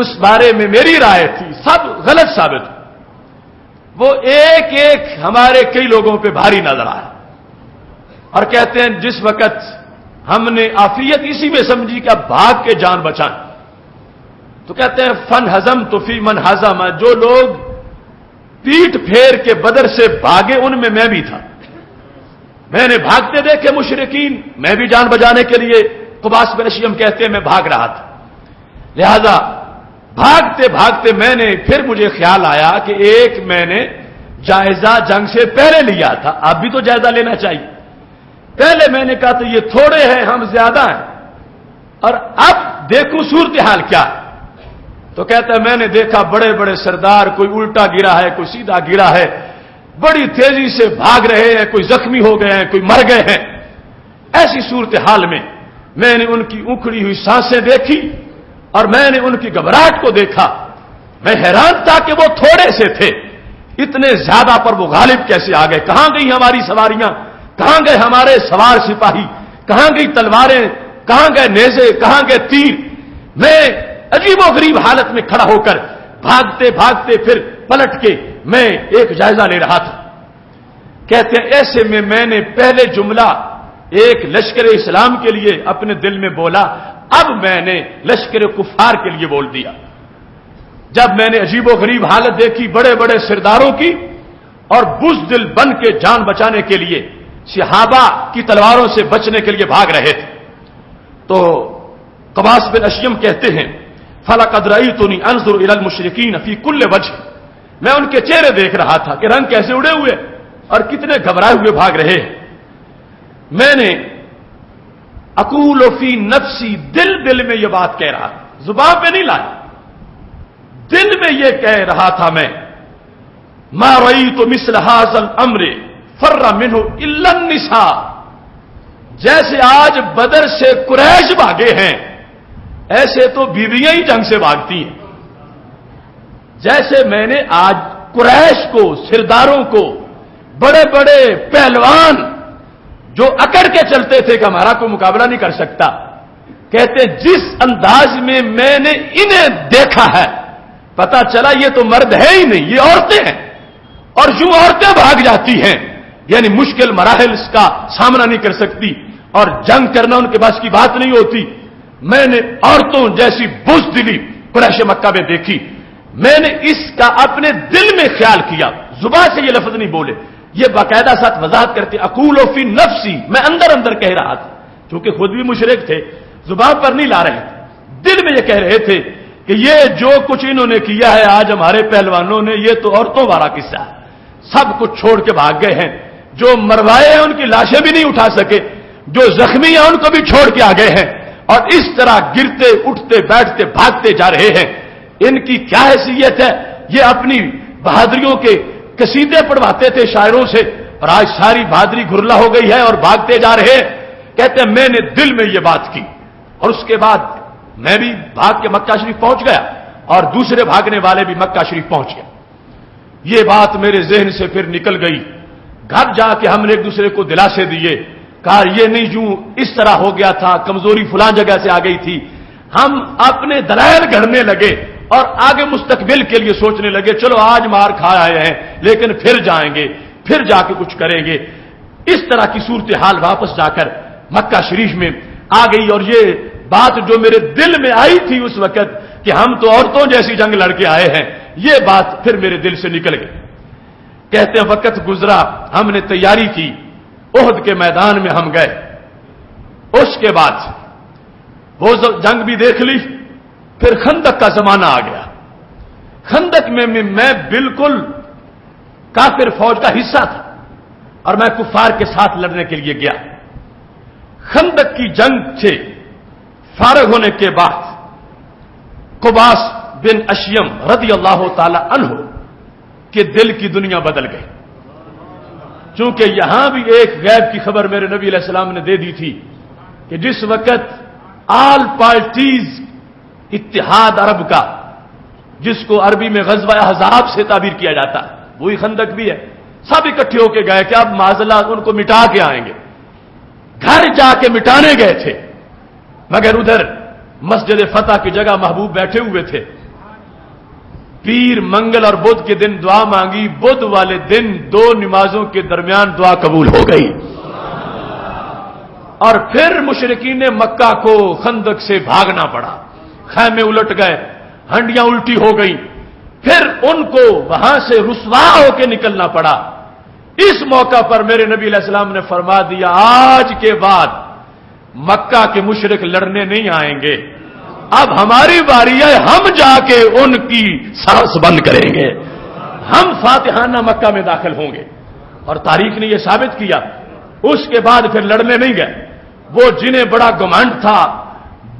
اس بارے میں میری رائے تھی سب غلط ثابت ہوئی. وہ ایک ایک ہمارے کئی لوگوں پہ بھاری نظر آیا. اور کہتے ہیں جس وقت ہم نے عافیت اسی میں سمجھی کہ اب بھاگ کے جان بچائیں، تو کہتے ہیں فن ہزم تو فی من ہزم، جو لوگ پیٹ پھیر کے بدر سے بھاگے ان میں میں بھی تھا. میں نے بھاگتے دیکھے مشرکین، میں بھی جان بچانے کے لیے قباس بن اشیم کہتے ہیں میں بھاگ رہا تھا. لہذا بھاگتے بھاگتے میں نے پھر مجھے خیال آیا کہ ایک میں نے جائزہ جنگ سے پہلے لیا تھا، اب بھی تو جائزہ لینا چاہیے. پہلے میں نے کہا تو یہ تھوڑے ہیں، ہم زیادہ ہیں، اور اب دیکھو صورتحال کیا ہے. تو کہتا ہے میں نے دیکھا بڑے بڑے سردار، کوئی الٹا گرا ہے، کوئی سیدھا گرا ہے، بڑی تیزی سے بھاگ رہے ہیں، کوئی زخمی ہو گئے ہیں، کوئی مر گئے ہیں. ایسی صورتحال میں نے ان کی اکھڑی ہوئی سانسیں دیکھی اور میں نے ان کی گھبراہٹ کو دیکھا. میں حیران تھا کہ وہ تھوڑے سے تھے، اتنے زیادہ پر وہ غالب کیسے آ گئے. کہاں گئی ہماری سواریاں، کہاں گئے ہمارے سوار سپاہی، کہاں گئی تلواریں، کہاں گئے نیزے، کہاں گئے تیر. میں عجیب و غریب حالت میں کھڑا ہو کر بھاگتے بھاگتے پھر پلٹ کے میں ایک جائزہ لے رہا تھا. کہتے ہیں ایسے میں نے پہلے جملہ ایک لشکر اسلام کے لیے اپنے دل میں بولا، اب میں نے لشکر کفار کے لیے بول دیا. جب میں نے عجیب و غریب حالت دیکھی بڑے بڑے سرداروں کی اور بزدل بن کے جان بچانے کے لیے صحابہ کی تلواروں سے بچنے کے لیے بھاگ رہے تھے، تو قباس بن اشیم کہتے ہیں فَلَقَدْ رَأَيْتُنِي أَنظُرُ إِلَى الْمُشْرِكِينَ فِي كُلِّ وَجْهٍ، میں ان کے چہرے دیکھ رہا تھا کہ رنگ کیسے اڑے ہوئے اور کتنے گھبرائے ہوئے بھاگ رہے ہیں. میں نے اقول فی نفسی، دل میں یہ بات کہہ رہا، زبان پہ نہیں لایا، دل میں یہ کہہ رہا تھا میں ما رأيت مثل هذا الامر فر منه الا النساء، جیسے آج بدر سے قریش بھاگے ہیں ایسے تو بیویاں ہی جنگ سے بھاگتی ہیں. جیسے میں نے آج قریش کو، سرداروں کو، بڑے بڑے پہلوان جو اکڑ کے چلتے تھے کہ ہمارا کوئی مقابلہ نہیں کر سکتا، کہتے جس انداز میں میں نے انہیں دیکھا ہے پتا چلا یہ تو مرد ہے ہی نہیں، یہ عورتیں ہیں. اور یوں عورتیں بھاگ جاتی ہیں، یعنی مشکل مراحل اس کا سامنا نہیں کر سکتی اور جنگ کرنا ان کے پاس کی بات نہیں ہوتی. میں نے عورتوں جیسی بزدلی قریش مکہ میں دیکھی. میں نے اس کا اپنے دل میں خیال کیا، زبان سے یہ لفظ نہیں بولے، یہ باقاعدہ ساتھ وضاحت کرتے اقول فی نفسی، میں اندر اندر کہہ رہا تھا، چونکہ خود بھی مشرک تھے، زبان پر نہیں لا رہے تھے، دل میں یہ کہہ رہے تھے کہ یہ جو کچھ انہوں نے کیا ہے آج ہمارے پہلوانوں نے، یہ تو عورتوں والا قصہ ہے. سب کچھ چھوڑ کے بھاگ گئے ہیں، جو مروائے ہیں ان کی لاشیں بھی نہیں اٹھا سکے، جو زخمی ہیں ان کو بھی چھوڑ کے آ گئے ہیں، اور اس طرح گرتے اٹھتے بیٹھتے بھاگتے جا رہے ہیں. ان کی کیا حیثیت ہے؟ یہ اپنی بہادریوں کے قصیدے پڑھواتے تھے شاعروں سے، اور آج ساری بہادری گھرلا ہو گئی ہے اور بھاگتے جا رہے ہیں۔ کہتے ہیں میں نے دل میں یہ بات کی، اور اس کے بعد میں بھی بھاگ کے مکہ شریف پہنچ گیا اور دوسرے بھاگنے والے بھی مکہ شریف پہنچ گئے۔ یہ بات میرے ذہن سے پھر نکل گئی۔ گھر جا کے ہم نے ایک دوسرے کو دلاسے دیے، کہا یہ نہیں یوں اس طرح ہو گیا تھا، کمزوری فلاں جگہ سے آ گئی تھی۔ ہم اپنے دلائل گھڑنے لگے اور آگے مستقبل کے لیے سوچنے لگے، چلو آج مار کھا آئے ہیں لیکن پھر جائیں گے، پھر جا کے کچھ کریں گے۔ اس طرح کی صورتحال واپس جا کر مکہ شریف میں آ گئی، اور یہ بات جو میرے دل میں آئی تھی اس وقت کہ ہم تو عورتوں جیسی جنگ لڑ کے آئے ہیں، یہ بات پھر میرے دل سے نکل گئی۔ کہتے ہیں وقت گزرا، ہم نے تیاری کی، احد کے میدان میں ہم گئے۔ اس کے بعد وہ جنگ بھی دیکھ لی، پھر خندق کا زمانہ آ گیا۔ خندق میں میں بالکل کافر فوج کا حصہ تھا اور میں کفار کے ساتھ لڑنے کے لیے گیا۔ خندق کی جنگ سے فارغ ہونے کے بعد قباس بن اشیم رضی اللہ تعالی عنہ کے دل کی دنیا بدل گئی، چونکہ یہاں بھی ایک غیب کی خبر میرے نبی علیہ السلام نے دے دی تھی کہ جس وقت آل پارٹیز اتحاد عرب کا، جس کو عربی میں غزوہ احزاب سے تعبیر کیا جاتا ہے، وہی خندق بھی ہے، سب اکٹھے ہو کے گئے کہ اب معاذاللہ ان کو مٹا کے آئیں گے۔ گھر جا کے مٹانے گئے تھے، مگر ادھر مسجد فتح کی جگہ محبوب بیٹھے ہوئے تھے۔ پیر منگل اور بدھ کے دن دعا مانگی، بدھ والے دن 2 نمازوں کے درمیان دعا قبول ہو گئی، اور پھر مشرکین نے مکہ کو خندق سے بھاگنا پڑا، خیمے الٹ گئے، ہنڈیاں الٹی ہو گئیں، پھر ان کو وہاں سے رسوا ہو کے نکلنا پڑا۔ اس موقع پر میرے نبی علیہ السلام نے فرما دیا آج کے بعد مکہ کے مشرک لڑنے نہیں آئیں گے، اب ہماری باری ہے، ہم جا کے ان کی سانس بند کریں گے، ہم فاتحانہ مکہ میں داخل ہوں گے۔ اور تاریخ نے یہ ثابت کیا، اس کے بعد پھر لڑنے نہیں گئے۔ وہ جنہیں بڑا گمانڈ تھا،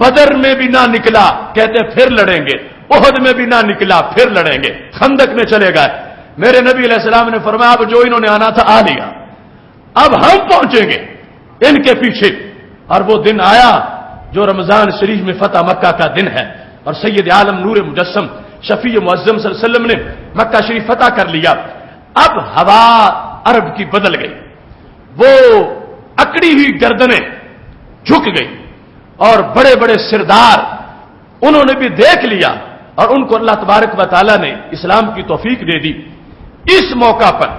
بدر میں بھی نہ نکلا، کہتے پھر لڑیں گے، احد میں بھی نہ نکلا، پھر لڑیں گے، خندق میں چلے گئے۔ میرے نبی علیہ السلام نے فرمایا اب جو انہوں نے آنا تھا آ لیا، اب ہم پہنچیں گے ان کے پیچھے۔ اور وہ دن آیا جو رمضان شریف میں فتح مکہ کا دن ہے، اور سید عالم نور مجسم شفیع معظم صلی اللہ علیہ وسلم نے مکہ شریف فتح کر لیا۔ اب ہوا عرب کی بدل گئی، وہ اکڑی ہوئی گردنیں جھک گئی، اور بڑے بڑے سردار انہوں نے بھی دیکھ لیا، اور ان کو اللہ تبارک و تعالی نے اسلام کی توفیق دے دی۔ اس موقع پر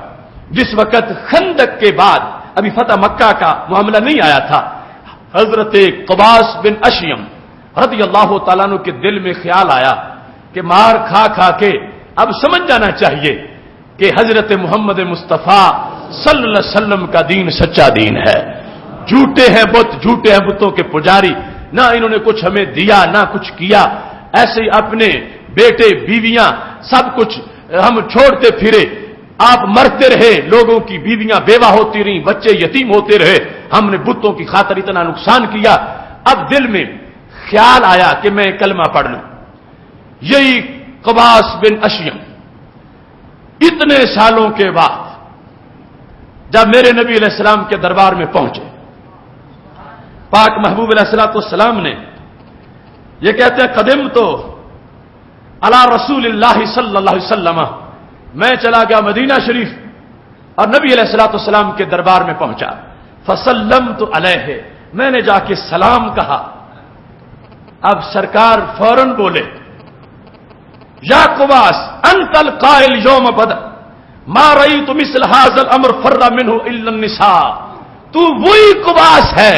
جس وقت خندق کے بعد ابھی فتح مکہ کا معاملہ نہیں آیا تھا، حضرت قباس بن اشیم رضی اللہ تعالیٰ عنہ کے دل میں خیال آیا کہ مار کھا کھا کے اب سمجھ جانا چاہیے کہ حضرت محمد مصطفیٰ صلی اللہ علیہ وسلم کا دین سچا دین ہے۔ جھوٹے ہیں بت، جھوٹے ہیں بتوں کے پجاری، نہ انہوں نے کچھ ہمیں دیا نہ کچھ کیا، ایسے ہی اپنے بیٹے بیویاں سب کچھ ہم چھوڑتے پھرے، آپ مرتے رہے، لوگوں کی بیویاں بیوہ ہوتی رہیں، بچے یتیم ہوتے رہے، ہم نے بتوں کی خاطر اتنا نقصان کیا۔ اب دل میں خیال آیا کہ میں کلمہ پڑھ لوں۔ یہی قباس بن اشیم اتنے سالوں کے بعد جب میرے نبی علیہ السلام کے دربار میں پہنچے، پاک محبوب علیہ السلام نے یہ کہتے ہیں قدم تو علی رسول اللہ صلی اللہ علیہ وسلم، میں چلا گیا مدینہ شریف اور نبی علیہ السلام کے دربار میں پہنچا، فسلمت علیہ، میں نے جا کے سلام کہا۔ اب سرکار فوراً بولے یا قباس انت القائل یوم بدر ما رأیت مثل هذا الامر فر منه الا النساء، تو وہی قباس ہے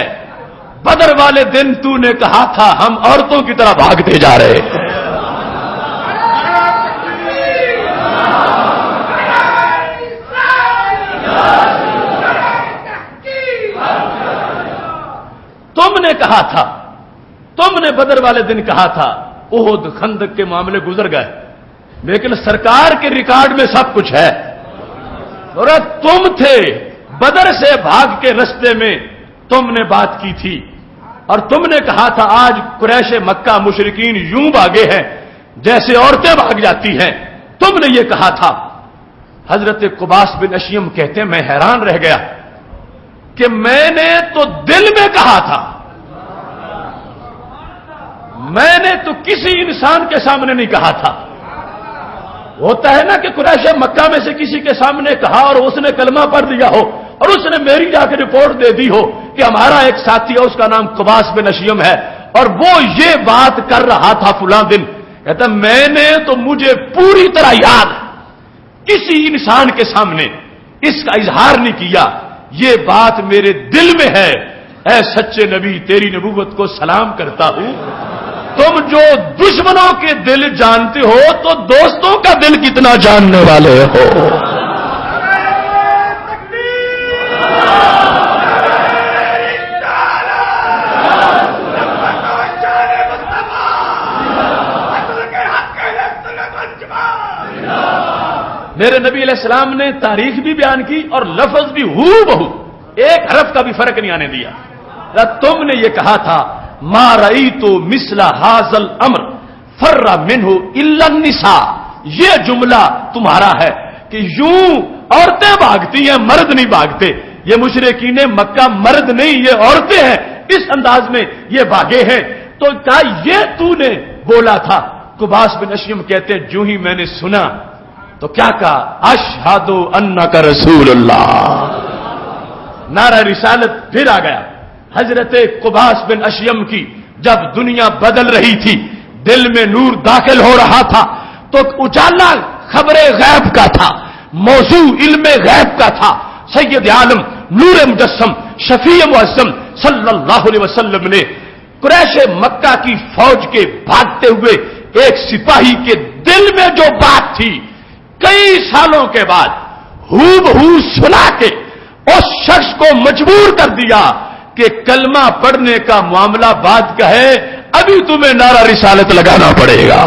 بدر والے دن تو نے کہا تھا ہم عورتوں کی طرح بھاگتے جا رہے ہیں۔ تم نے کہا تھا، تم نے بدر والے دن کہا تھا، احد خندق کے معاملے گزر گئے، لیکن سرکار کے ریکارڈ میں سب کچھ ہے۔ اور تم تھے بدر سے بھاگ کے رستے میں تم نے بات کی تھی، اور تم نے کہا تھا آج قریش مکہ مشرکین یوں بھاگے ہیں جیسے عورتیں بھاگ جاتی ہیں، تم نے یہ کہا تھا۔ حضرت قباس بن اشیم کہتے ہیں میں حیران رہ گیا کہ میں نے تو دل میں کہا تھا، میں نے تو کسی انسان کے سامنے نہیں کہا تھا۔ ہوتا ہے نا کہ قریش مکہ میں سے کسی کے سامنے کہا اور اس نے کلمہ پڑھ دیا ہو اور اس نے میری جا کے رپورٹ دے دی ہو کہ ہمارا ایک ساتھی ہے اس کا نام قباس بن اشیم ہے اور وہ یہ بات کر رہا تھا فلاں دن، کہتا میں نے تو مجھے پوری طرح یاد کسی انسان کے سامنے اس کا اظہار نہیں کیا، یہ بات میرے دل میں ہے۔ اے سچے نبی تیری نبوت کو سلام کرتا ہوں، تم جو دشمنوں کے دل جانتے ہو تو دوستوں کا دل کتنا جاننے والے ہو۔ میرے نبی علیہ السلام نے تاریخ بھی بیان کی اور لفظ بھی ہو بہو ایک حرف کا بھی فرق نہیں آنے دیا۔ تم نے یہ کہا تھا ما رأیت مثل ھذا الامر فر منہ الا النساء، یہ جملہ تمہارا ہے کہ یوں عورتیں بھاگتی ہیں مرد نہیں بھاگتے، یہ مشرکین مکہ مرد نہیں یہ عورتیں ہیں، اس انداز میں یہ بھاگے ہیں۔ تو کہا یہ تو نے بولا تھا؟ قباس بن اشیم کہتے جو ہی میں نے سنا تو کیا کہا؟ اشہد انک رسول اللہ، نعرہ رسالت پھر آ گیا۔ حضرت قباس بن اشیم کی جب دنیا بدل رہی تھی، دل میں نور داخل ہو رہا تھا تو اجالا خبر غیب کا تھا، موضوع علم غیب کا تھا۔ سید عالم نور مجسم شفیع معظم صلی اللہ علیہ وسلم نے قریش مکہ کی فوج کے بھاگتے ہوئے ایک سپاہی کے دل میں جو بات تھی کئی سالوں کے بعد ہو بہو سنا کے اس شخص کو مجبور کر دیا کہ کلمہ پڑھنے کا معاملہ بعد کا ہے، ابھی تمہیں نعرہ رسالت لگانا پڑے گا۔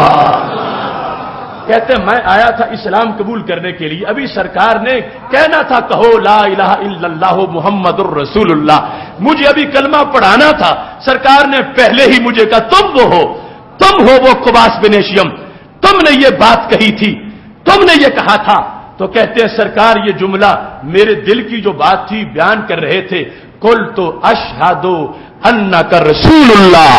کہتے ہیں میں آیا تھا اسلام قبول کرنے کے لیے، ابھی سرکار نے کہنا تھا کہو لا الہ الا اللہ محمد الرسول اللہ، مجھے ابھی کلمہ پڑھانا تھا، سرکار نے پہلے ہی مجھے کہا تم ہو وہ قباس بن اشیم، تم نے یہ بات کہی تھی، تم نے یہ کہا تھا۔ تو کہتے ہیں سرکار یہ جملہ میرے دل کی جو بات تھی بیان کر رہے تھے، قلت اشہد انک رسول اللہ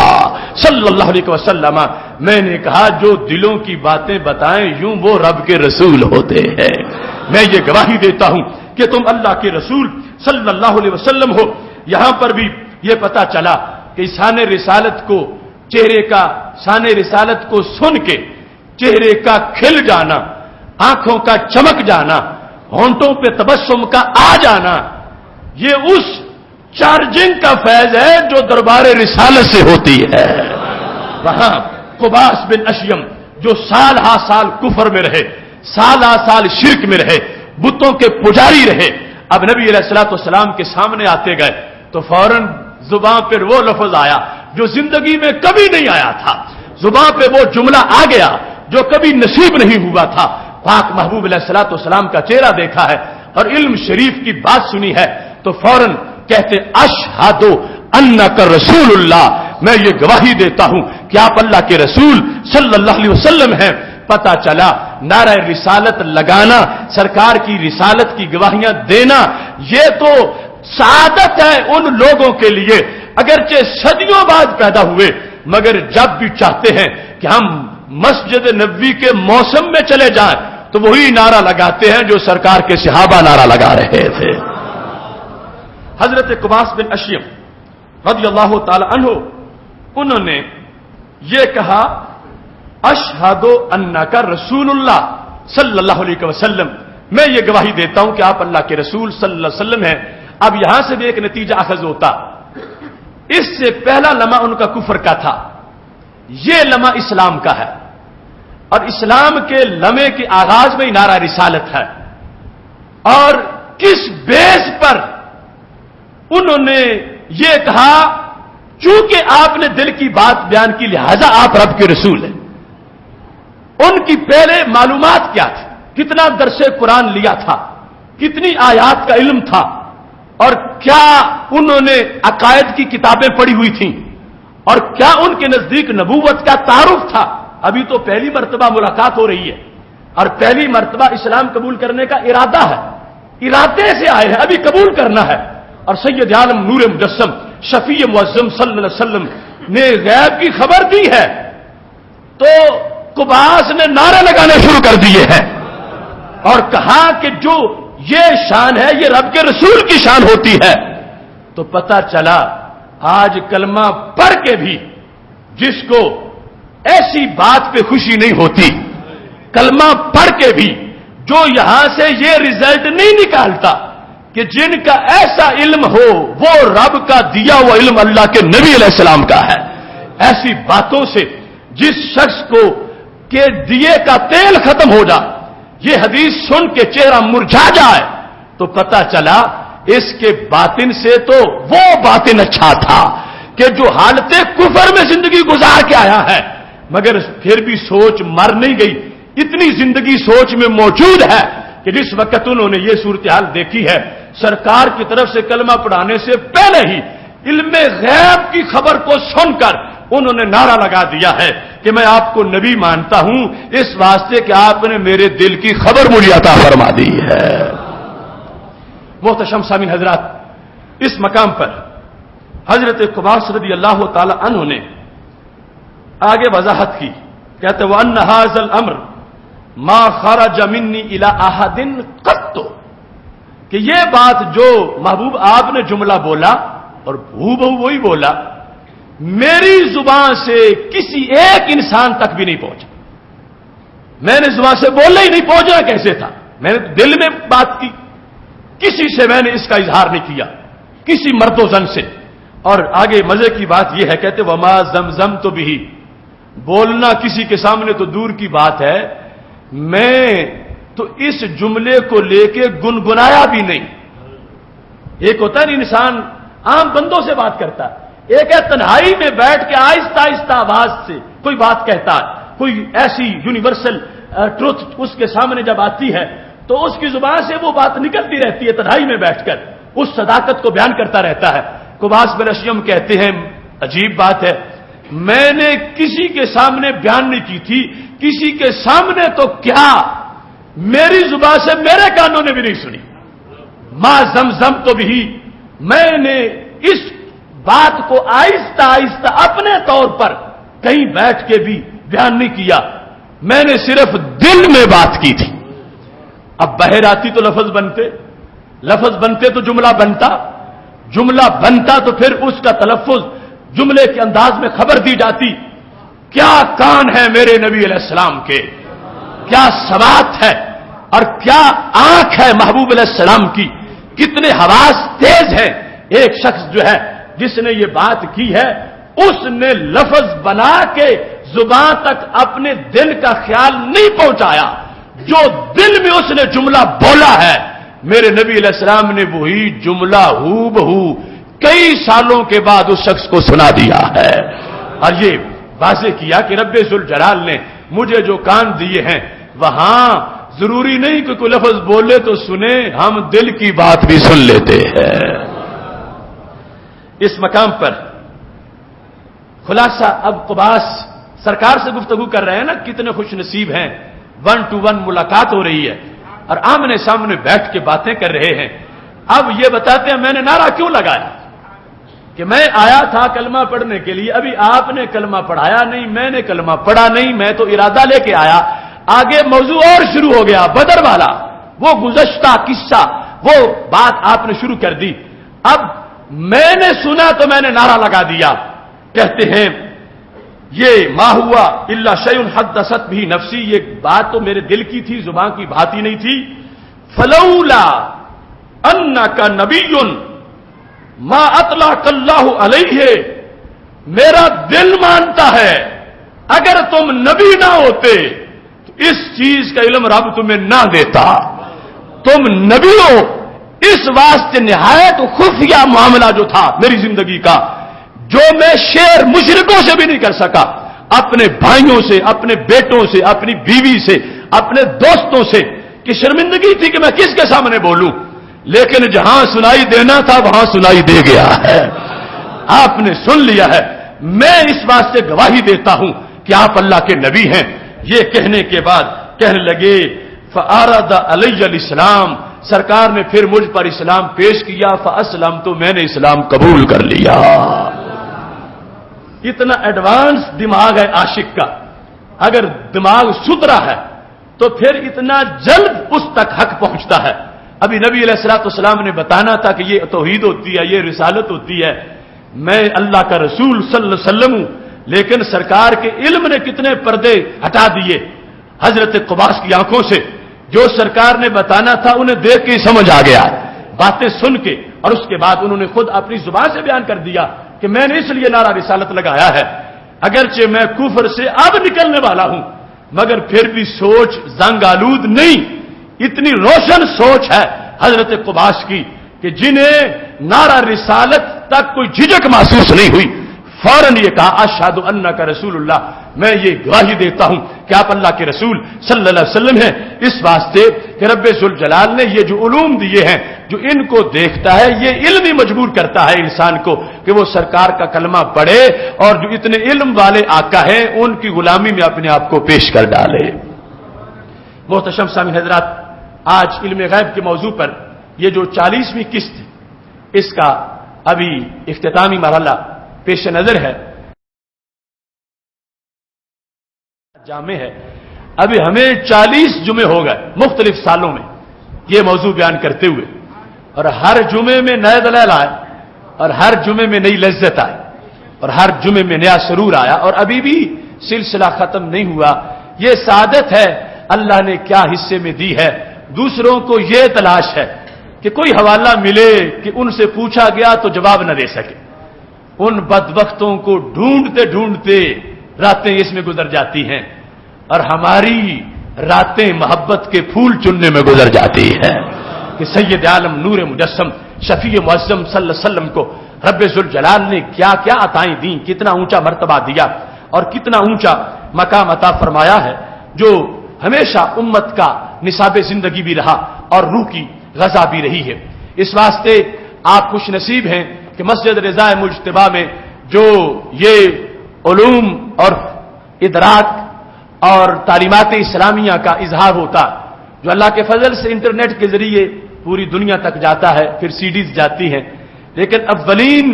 صلی اللہ علیہ وسلم، میں نے کہا جو دلوں کی باتیں بتائیں یوں وہ رب کے رسول ہوتے ہیں، میں یہ گواہی دیتا ہوں کہ تم اللہ کے رسول صلی اللہ علیہ وسلم ہو۔ یہاں پر بھی یہ پتا چلا کہ شان رسالت کو شان رسالت کو سن کے چہرے کا کھل جانا، آنکھوں کا چمک جانا، ہونٹوں پہ تبسم کا آ جانا، یہ اس چارجنگ کا فیض ہے جو دربار رسالت سے ہوتی ہے۔ وہاں قباس بن اشیم جو سال ہا سال کفر میں رہے، سال ہا سال شرک میں رہے، بتوں کے پجاری رہے، اب نبی علیہ الصلوۃ والسلام کے سامنے آتے گئے تو فوراً زبان پر وہ لفظ آیا جو زندگی میں کبھی نہیں آیا تھا، زبان پہ وہ جملہ آ گیا جو کبھی نصیب نہیں ہوا تھا۔ پاک محبوب علیہ الصلوۃ والسلام کا چہرہ دیکھا ہے اور علم شریف کی بات سنی ہے تو فوراً کہتے اشہد انک رسول اللہ، میں یہ گواہی دیتا ہوں کہ آپ اللہ کے رسول صلی اللہ علیہ وسلم ہیں۔ پتہ چلا نعرہ رسالت لگانا، سرکار کی رسالت کی گواہیاں دینا، یہ تو سعادت ہے ان لوگوں کے لیے اگرچہ صدیوں بعد پیدا ہوئے، مگر جب بھی چاہتے ہیں کہ ہم مسجد نبوی کے موسم میں چلے جائیں تو وہی نعرہ لگاتے ہیں جو سرکار کے صحابہ نعرہ لگا رہے تھے۔ حضرت قباس بن اشیم رضی اللہ تعالی عنہ انہوں نے یہ کہا اشہد انک رسول اللہ صلی اللہ علیہ وسلم، میں یہ گواہی دیتا ہوں کہ آپ اللہ کے رسول صلی اللہ علیہ وسلم ہیں۔ اب یہاں سے بھی ایک نتیجہ اخذ ہوتا، اس سے پہلا لمحہ ان کا کفر کا تھا، یہ لمحہ اسلام کا ہے، اور اسلام کے لمحے کے آغاز میں ہی نعرہ رسالت ہے۔ اور کس بیس پر انہوں نے یہ کہا؟ چونکہ آپ نے دل کی بات بیان کی لہذا آپ رب کے رسول ہیں۔ ان کی پہلے معلومات کیا تھی؟ کتنا درس قرآن لیا تھا، کتنی آیات کا علم تھا، اور کیا انہوں نے عقائد کی کتابیں پڑھی ہوئی تھیں، اور کیا ان کے نزدیک نبوت کا تعارف تھا؟ ابھی تو پہلی مرتبہ ملاقات ہو رہی ہے، اور پہلی مرتبہ اسلام قبول کرنے کا ارادہ ہے، ارادے سے آئے ہیں، ابھی قبول کرنا ہے. اور سید عالم نور مجسم شفیع معظم صلی اللہ علیہ وسلم نے غیب کی خبر دی ہے تو قباس نے نعرے لگانے شروع کر دیے ہیں اور کہا کہ جو یہ شان ہے یہ رب کے رسول کی شان ہوتی ہے. تو پتہ چلا آج کلمہ پڑھ کے بھی جس کو ایسی بات پہ خوشی نہیں ہوتی، کلمہ پڑھ کے بھی جو یہاں سے یہ رزلٹ نہیں نکالتا کہ جن کا ایسا علم ہو وہ رب کا دیا ہوا علم اللہ کے نبی علیہ السلام کا ہے، ایسی باتوں سے جس شخص کو کہ دیے کا تیل ختم ہو جائے، یہ حدیث سن کے چہرہ مرجھا جائے، تو پتہ چلا اس کے باطن سے تو وہ باطن اچھا تھا کہ جو حالت کفر میں زندگی گزار کے آیا ہے، مگر پھر بھی سوچ مر نہیں گئی، اتنی زندگی سوچ میں موجود ہے کہ جس وقت انہوں نے یہ صورتحال دیکھی ہے، سرکار کی طرف سے کلمہ پڑھانے سے پہلے ہی علم غیب کی خبر کو سن کر انہوں نے نعرہ لگا دیا ہے کہ میں آپ کو نبی مانتا ہوں اس واسطے کہ آپ نے میرے دل کی خبر مجھے عطا فرما دی ہے. محتشم سامعین حضرات، اس مقام پر حضرت قباس رضی اللہ تعالی عنہ نے آگے وضاحت کی، کہتے وَأَنَّ هَذَا الْأَمْرُ مَا خَرَجَ مِنِّي إِلَىٰ أَحَدٍ قَطُّ، کہ یہ بات جو محبوب آپ نے جملہ بولا اور بہو وہی بولا، میری زبان سے کسی ایک انسان تک بھی نہیں پہنچا. میں نے زبان سے بولنا ہی نہیں، پہنچنا کیسے تھا؟ میں نے دل میں بات کی، کسی سے میں نے اس کا اظہار نہیں کیا، کسی مرد و زن سے. اور آگے مزے کی بات یہ ہے، کہتے وما زمزم تو بھی، بولنا کسی کے سامنے تو دور کی بات ہے، میں تو اس جملے کو لے کے گنگنایا بھی نہیں. ایک ہوتا ہے انسان عام بندوں سے بات کرتا ہے، ایک ہے تنہائی میں بیٹھ کے آہستہ آہستہ آواز سے کوئی بات کہتا ہے، کوئی ایسی یونیورسل ٹروتھ اس کے سامنے جب آتی ہے تو اس کی زبان سے وہ بات نکلتی رہتی ہے، تنہائی میں بیٹھ کر اس صداقت کو بیان کرتا رہتا ہے. قباس بن اشیم کہتے ہیں عجیب بات ہے، میں نے کسی کے سامنے بیان نہیں کی تھی، کسی کے سامنے تو کیا میری زبان سے میرے کانوں نے بھی نہیں سنی. ما زمزم تو بھی، میں نے اس بات کو آہستہ آہستہ اپنے طور پر کہیں بیٹھ کے بھی بیان نہیں کیا، میں نے صرف دل میں بات کی تھی. اب بہر آتی تو لفظ بنتے تو جملہ بنتا تو پھر اس کا تلفظ جملے کے انداز میں خبر دی جاتی. کیا کان ہے میرے نبی علیہ السلام کے، کیا سماعت ہے اور کیا آنکھ ہے محبوب علیہ السلام کی، کتنے حواس تیز ہیں. ایک شخص جو ہے جس نے یہ بات کی ہے اس نے لفظ بنا کے زبان تک اپنے دل کا خیال نہیں پہنچایا، جو دل میں اس نے جملہ بولا ہے میرے نبی علیہ السلام نے وہی جملہ ہو بہو کئی سالوں کے بعد اس شخص کو سنا دیا ہے. اور یہ واضح کیا کہ رب ذوالجلال نے مجھے جو کان دیے ہیں وہاں ضروری نہیں کہ کوئی لفظ بولے تو سنے، ہم دل کی بات بھی سن لیتے ہیں. اس مقام پر خلاصہ اب قباس سرکار سے گفتگو کر رہے ہیں نا، کتنے خوش نصیب ہیں، 1 to 1 ملاقات ہو رہی ہے اور آمنے سامنے بیٹھ کے باتیں کر رہے ہیں. اب یہ بتاتے ہیں میں نے نعرہ کیوں لگایا کہ میں آیا تھا کلمہ پڑھنے کے لیے، ابھی آپ نے کلمہ پڑھایا نہیں، میں نے کلمہ پڑھا نہیں، میں تو ارادہ لے کے آیا. آگے موضوع اور شروع ہو گیا، بدر والا وہ گزشتہ قصہ، وہ بات آپ نے شروع کر دی. اب میں نے سنا تو میں نے نعرہ لگا دیا. کہتے ہیں یہ ما ہوا الا شیء حدثت بھی نفسی، یہ بات تو میرے دل کی تھی، زبان کی بات ہی نہیں تھی. فلولا انک نبی ما اطلعک اللہ علیہ، میرا دل مانتا ہے اگر تم نبی نہ ہوتے تو اس چیز کا علم رب تمہیں نہ دیتا. تم نبی ہو، اس واسطے نہایت خفیہ معاملہ جو تھا میری زندگی کا، جو میں شیر مشرکوں سے بھی نہیں کر سکا، اپنے بھائیوں سے، اپنے بیٹوں سے، اپنی بیوی سے، اپنے دوستوں سے، کہ شرمندگی تھی کہ میں کس کے سامنے بولوں، لیکن جہاں سنائی دینا تھا وہاں سنائی دے گیا ہے، آپ نے سن لیا ہے. میں اس واسطے گواہی دیتا ہوں کہ آپ اللہ کے نبی ہیں. یہ کہنے کے بعد کہنے لگے فعرض علی الاسلام، سرکار نے پھر مجھ پر اسلام پیش کیا، فاسلم، تو میں نے اسلام قبول کر لیا۔ اتنا ایڈوانس دماغ ہے عاشق کا، اگر دماغ ستھرا ہے تو پھر اتنا جلد اس تک حق پہنچتا ہے۔ ابھی نبی علیہ الصلوۃ والسلام نے بتانا تھا کہ یہ توحید ہوتی ہے، یہ رسالت ہوتی ہے، میں اللہ کا رسول صلی اللہ علیہ وسلم ہوں، لیکن سرکار کے علم نے کتنے پردے ہٹا دیے حضرت قباس کی آنکھوں سے، جو سرکار نے بتانا تھا انہیں دیکھ کے سمجھ آ گیا، باتیں سن کے، اور اس کے بعد انہوں نے خود اپنی زبان سے بیان کر دیا کہ میں نے اس لیے نعرہ رسالت لگایا ہے، اگرچہ میں کفر سے اب نکلنے والا ہوں، مگر پھر بھی سوچ زنگ آلود نہیں، اتنی روشن سوچ ہے حضرت قباس کی کہ جنہیں نعرہ رسالت تک کوئی جھجک محسوس نہیں ہوئی، فوراً یہ کہا اشہد انک رسول اللہ، میں یہ گواہی دیتا ہوں کہ آپ اللہ کے رسول صلی اللہ علیہ وسلم ہیں، اس واسطے کہ رب ذوالجلال نے یہ جو علوم دیے ہیں، جو ان کو دیکھتا ہے یہ علم ہی مجبور کرتا ہے انسان کو کہ وہ سرکار کا کلمہ پڑھے، اور جو اتنے علم والے آقا ہیں ان کی غلامی میں اپنے آپ کو پیش کر ڈالے۔ محتشم سامعین حضرات، آج علم غیب کے موضوع پر یہ جو 40ویں قسط اس کا ابھی اختتامی مرحلہ پیش نظر ہے، جامع ہے، ابھی ہمیں 40 جمعے ہو گئے مختلف سالوں میں یہ موضوع بیان کرتے ہوئے، اور ہر جمعے میں نئے دلائل آئے، اور ہر جمعے میں نئی لذت آئی، اور ہر جمعے میں نیا سرور آیا، اور ابھی بھی سلسلہ ختم نہیں ہوا۔ یہ سعادت ہے اللہ نے کیا حصے میں دی ہے، دوسروں کو یہ تلاش ہے کہ کوئی حوالہ ملے کہ ان سے پوچھا گیا تو جواب نہ دے سکے، ان بدبختوں کو ڈھونڈتے ڈھونڈتے راتیں اس میں گزر جاتی ہیں، اور ہماری راتیں محبت کے پھول چننے میں گزر جاتی ہیں کہ سید عالم نور مجسم شفیع معظم صلی اللہ علیہ وسلم کو رب ذوالجلال نے کیا کیا عطائیں دیں، کتنا اونچا مرتبہ دیا اور کتنا اونچا مقام عطا فرمایا ہے، جو ہمیشہ امت کا نصاب زندگی بھی رہا اور روح کی غذا بھی رہی ہے۔ اس واسطے آپ خوش نصیب ہیں کہ مسجد رضا مجتبیٰ میں جو یہ علوم اور ادراک اور تعلیمات اسلامیہ کا اظہار ہوتا، جو اللہ کے فضل سے انٹرنیٹ کے ذریعے پوری دنیا تک جاتا ہے، پھر سیڈیز جاتی ہیں، لیکن اولین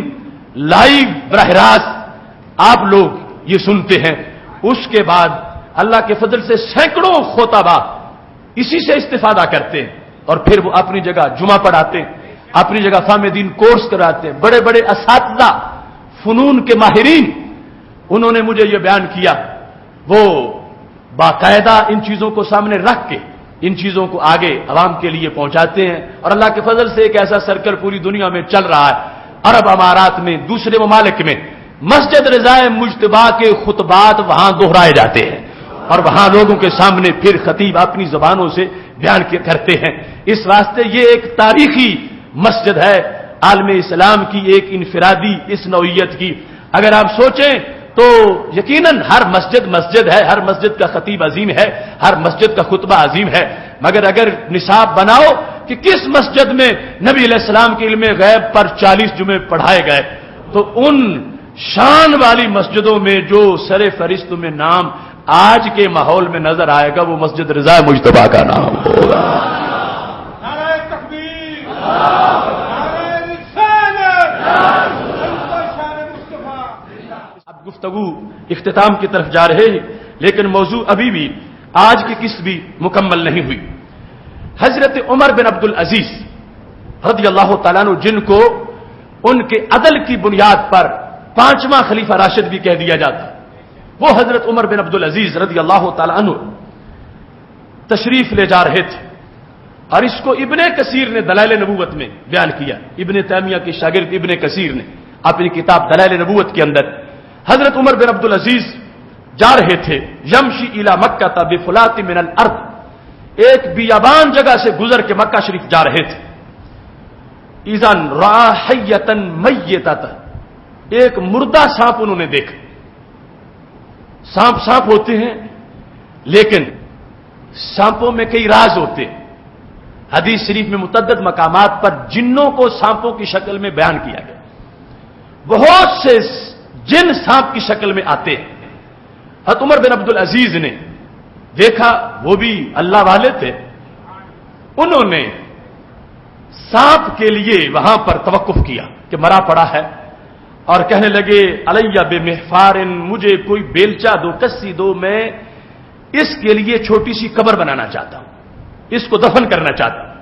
لائیو براہ راست آپ لوگ یہ سنتے ہیں، اس کے بعد اللہ کے فضل سے سینکڑوں خطباء اسی سے استفادہ کرتے ہیں، اور پھر وہ اپنی جگہ جمعہ پڑھاتے ہیں، اپنی جگہ فہم دین کورس کراتے ہیں، بڑے بڑے اساتذہ فنون کے ماہرین، انہوں نے مجھے یہ بیان کیا، وہ باقاعدہ ان چیزوں کو سامنے رکھ کے ان چیزوں کو آگے عوام کے لیے پہنچاتے ہیں، اور اللہ کے فضل سے ایک ایسا سرکل پوری دنیا میں چل رہا ہے، عرب امارات میں، دوسرے ممالک میں مسجد رضا مجتبیٰ کے خطبات وہاں دہرائے جاتے ہیں، اور وہاں لوگوں کے سامنے پھر خطیب اپنی زبانوں سے بیان کرتے ہیں۔ اس واسطے یہ ایک تاریخی مسجد ہے عالم اسلام کی، ایک انفرادی اس نوعیت کی۔ اگر آپ سوچیں تو یقیناً ہر مسجد مسجد ہے، ہر مسجد کا خطیب عظیم ہے، ہر مسجد کا خطبہ عظیم ہے، مگر اگر نصاب بناؤ کہ کس مسجد میں نبی علیہ السلام کے علم غیب پر 40 جمعے پڑھائے گئے، تو ان شان والی مسجدوں میں جو سر فہرست میں نام آج کے ماحول میں نظر آئے گا وہ مسجد رضا مجتبیٰ کا نام ہوگا۔ نعرہ تکبیر، نعرہ رسالت، شان مصطفیٰ۔ اب گفتگو اختتام کی طرف جا رہے ہیں، لیکن موضوع ابھی بھی آج کی قسط بھی مکمل نہیں ہوئی۔ حضرت عمر بن عبد العزیز رضی اللہ تعالیٰ عنہ، جن کو ان کے عدل کی بنیاد پر 5واں خلیفہ راشد بھی کہہ دیا جاتا، وہ حضرت عمر بن عبد العزیز رضی اللہ تعالی عنہ تشریف لے جا رہے تھے، اور اس کو ابن کثیر نے دلائل نبوت میں بیان کیا۔ ابن تیمیہ کے شاگرد ابن کثیر نے اپنی کتاب دلائل نبوت کے اندر حضرت عمر بن عبد العزیز جا رہے تھے، یمشی الی مکہ بفلات من الارض، ایک بیابان جگہ سے گزر کے مکہ شریف جا رہے تھے، اذن رأى حیۃ میتۃ، ایک مردہ سانپ انہوں نے دیکھا۔ سانپ ہوتے ہیں، لیکن سانپوں میں کئی راز ہوتے ہیں۔ حدیث شریف میں متعدد مقامات پر جنوں کو سانپوں کی شکل میں بیان کیا گیا، بہت سے جن سانپ کی شکل میں آتے ہیں۔ حضرت عمر بن عبد العزیز نے دیکھا وہ بھی اللہ والے تھے، انہوں نے سانپ کے لیے وہاں پر توقف کیا کہ مرا پڑا ہے، اور کہنے لگے علیہ بمحفار، مجھے کوئی بیلچا دو، کسی دو، میں اس کے لیے چھوٹی سی قبر بنانا چاہتا ہوں، اس کو دفن کرنا چاہتا ہوں۔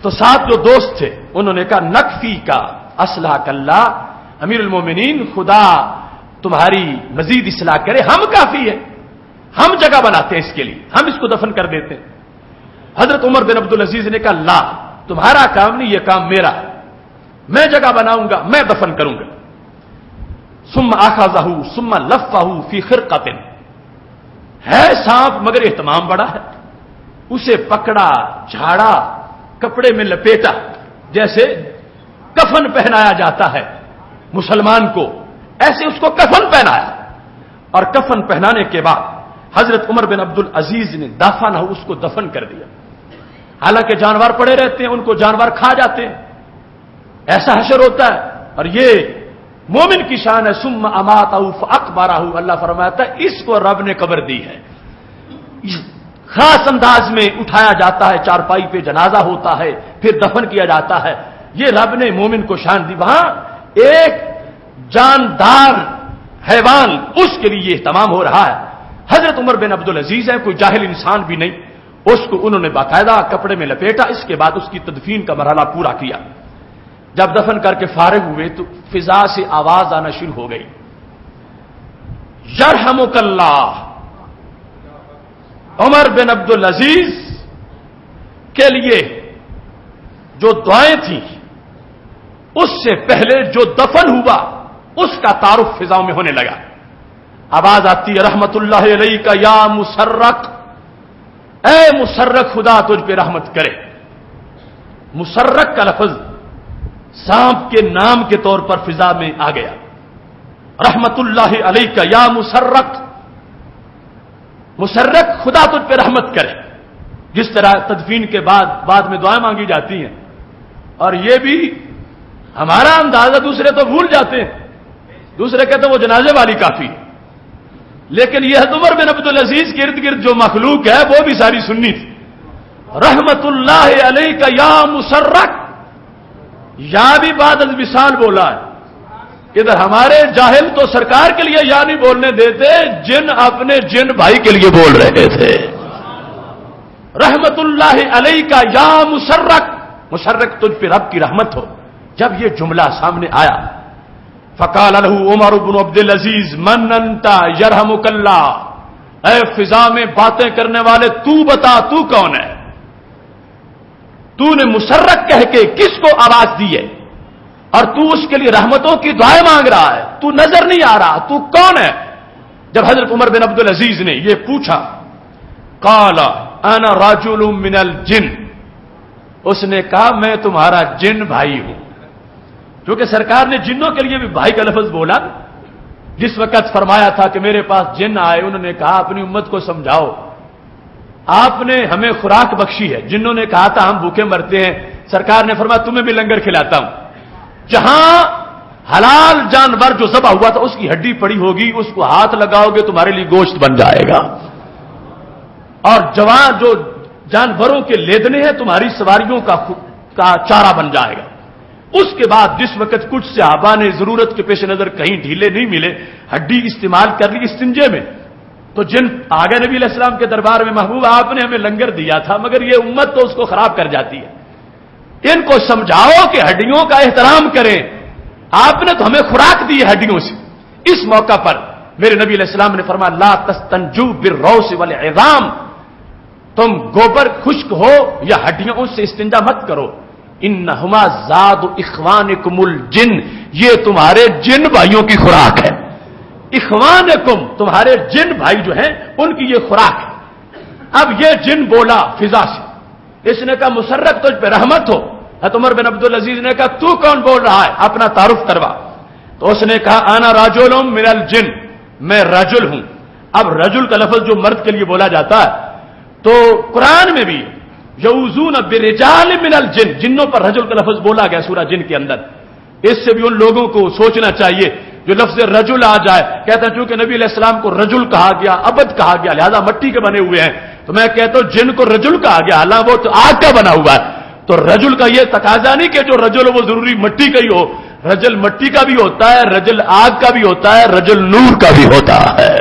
تو ساتھ جو دوست تھے انہوں نے کہا نکفی کا اصلاح کلّہ، امیر المومنین خدا تمہاری مزید اصلاح کرے، ہم کافی ہے، ہم جگہ بناتے ہیں اس کے لیے، ہم اس کو دفن کر دیتے ہیں۔ حضرت عمر بن عبدالعزیز نے کہا لا، تمہارا کام نہیں، یہ کام میرا ہے، میں جگہ بناؤں گا، میں دفن کروں گا۔ ثم اخذہ ثم لفہ فی خرقۃ، ہے سانپ مگر اہتمام بڑا ہے، اسے پکڑا، جھاڑا، کپڑے میں لپیٹا، جیسے کفن پہنایا جاتا ہے مسلمان کو، ایسے اس کو کفن پہنایا، اور کفن پہنانے کے بعد حضرت عمر بن عبدالعزیز نے دفن اس کو دفن کر دیا۔ حالانکہ جانور پڑے رہتے ہیں، ان کو جانور کھا جاتے ہیں، ایسا حشر ہوتا ہے، اور یہ مومن کی شان ہے۔ ثم اماتہ فاقبرہ، اللہ فرماتا ہے اس کو رب نے قبر دی ہے، خاص انداز میں اٹھایا جاتا ہے، چارپائی پہ جنازہ ہوتا ہے، پھر دفن کیا جاتا ہے، یہ رب نے مومن کو شان دی۔ وہاں ایک جاندار حیوان، اس کے لیے اہتمام ہو رہا ہے۔ حضرت عمر بن عبدالعزیز ہے، کوئی جاہل انسان بھی نہیں، اس کو انہوں نے باقاعدہ کپڑے میں لپیٹا، اس کے بعد اس کی تدفین کا مرحلہ پورا کیا۔ جب دفن کر کے فارغ ہوئے تو فضا سے آواز آنا شروع ہو گئی، یرحمک اللہ۔ عمر بن عبدالعزیز کے لیے جو دعائیں تھیں، اس سے پہلے جو دفن ہوا اس کا تعارف فضاؤں میں ہونے لگا۔ آواز آتی ہے رحمت اللہ علیہ کا یا مسرق، اے مسرق خدا تجھ پہ رحمت کرے۔ مسرق کا لفظ سانپ کے نام کے طور پر فضا میں آ گیا، رحمت اللہ علیہ کا یا مسرق، مسرق خدا تجھ پہ رحمت کرے۔ جس طرح تدفین کے بعد میں دعائیں مانگی جاتی ہیں، اور یہ بھی ہمارا اندازہ دوسرے تو بھول جاتے ہیں، دوسرے کہتے ہیں وہ جنازے والی کافی ہے، لیکن یہ عمر بن عبدالعزیز کے ارد گرد جو مخلوق ہے وہ بھی ساری سنی تھی۔ رحمت اللہ علیہ کا یا مسرق، یا بھی بعد از وصال بولا ہے۔ ادھر ہمارے جاہل تو سرکار کے لیے یا نہیں بولنے دیتے، جن اپنے جن بھائی کے لیے بول رہے تھے۔ رحمت اللہ علیہ کا یا مسرق، مسرق تجھ پہ رب کی رحمت ہو۔ جب یہ جملہ سامنے آیا، فقال له عمر بن عبدالعزیز من انت یرحمک اللہ، اے فضا میں باتیں کرنے والے تو بتا تو کون ہے؟ تو نے مسرق کہہ کے کس کو آواز دی ہے، اور تو اس کے لیے رحمتوں کی دعائیں مانگ رہا ہے، تو نظر نہیں آ رہا، تو کون ہے؟ جب حضرت عمر بن عبدالعزیز نے یہ پوچھا، قال انا رجل من الجن، اس نے کہا میں تمہارا جن بھائی ہوں، کیونکہ سرکار نے جنوں کے لیے بھی بھائی کا لفظ بولا۔ جس وقت فرمایا تھا کہ میرے پاس جن آئے، انہوں نے کہا اپنی امت کو سمجھاؤ، آپ نے ہمیں خوراک بخشی ہے۔ جنوں نے کہا تھا ہم بھوکے مرتے ہیں، سرکار نے فرمایا تمہیں بھی لنگر کھلاتا ہوں، جہاں حلال جانور جو ذبح ہوا تھا اس کی ہڈی پڑی ہوگی، اس کو ہاتھ لگاؤ گے تمہارے لیے گوشت بن جائے گا، اور جوان جو جانوروں کے لیدنے ہیں تمہاری سواریوں کا چارہ بن جائے گا۔ اس کے بعد جس وقت کچھ صحابہ نے ضرورت کے پیش نظر کہیں ڈھیلے نہیں ملے، ہڈی استعمال کر لی استنجے میں، تو جن آگے نبی علیہ السلام کے دربار میں محبوب آپ نے ہمیں لنگر دیا تھا، مگر یہ امت تو اس کو خراب کر جاتی ہے، ان کو سمجھاؤ کہ ہڈیوں کا احترام کریں، آپ نے تو ہمیں خوراک دی ہے ہڈیوں سے۔ اس موقع پر میرے نبی علیہ السلام نے فرمایا لا تستنجو بالروث والعظام، تم گوبر خشک ہو یا ہڈیوں سے استنجا مت کرو، انہما زاد اخوانکم الجن، یہ تمہارے جن بھائیوں کی خوراک ہے۔ اخوانکم تمہارے جن بھائی جو ہیں ان کی یہ خوراک ہے۔ اب یہ جن بولا فضا سے، اس نے کہا مسرق تجھ پہ رحمت ہو۔ حضرت عمر بن عبدالعزیز نے کہا تو کون بول رہا ہے، اپنا تعارف کروا۔ تو اس نے کہا انا رجل من الجن، میں رجل ہوں۔ اب رجل کا لفظ جو مرد کے لیے بولا جاتا ہے تو قرآن میں بھی یعوذون برجال من الجن، جنوں پر رجل کا لفظ بولا گیا سورہ جن کے اندر۔ اس سے بھی ان لوگوں کو سوچنا چاہیے جو لفظ رجل آ جائے، کہتا ہے چونکہ نبی علیہ السلام کو رجل کہا گیا، عبد کہا گیا، لہذا مٹی کے بنے ہوئے ہیں، تو میں کہتا ہوں جن کو رجل کہا گیا حالانکہ وہ تو آگ کا بنا ہوا ہے، تو رجل کا یہ تقاضا نہیں کہ جو رجل ہو وہ ضروری مٹی کا ہی ہو، رجل مٹی کا بھی ہوتا ہے، رجل آگ کا بھی ہوتا ہے، رجل نور کا بھی ہوتا ہے۔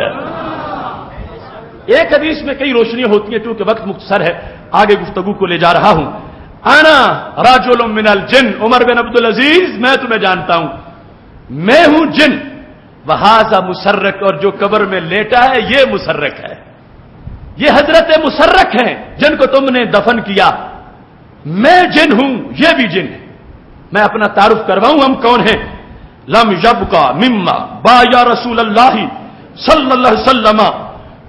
ایک حدیث میں کئی روشنیاں ہوتی ہیں، چونکہ وقت مختصر ہے آگے گفتگو کو لے جا رہا ہوں۔ انا رجل من الجن، عمر بن عبدالعزیز میں تمہیں جانتا ہوں، میں ہوں جن، وہذا مسرک، اور جو قبر میں لیٹا ہے یہ مسرک ہے، یہ حضرت مسرک ہیں جن کو تم نے دفن کیا، میں جن ہوں یہ بھی جن ہے۔ میں اپنا تعارف کرواؤں ہم کون ہیں؟ لم یبقى مما بایا رسول اللہ صلی اللہ علیہ وسلم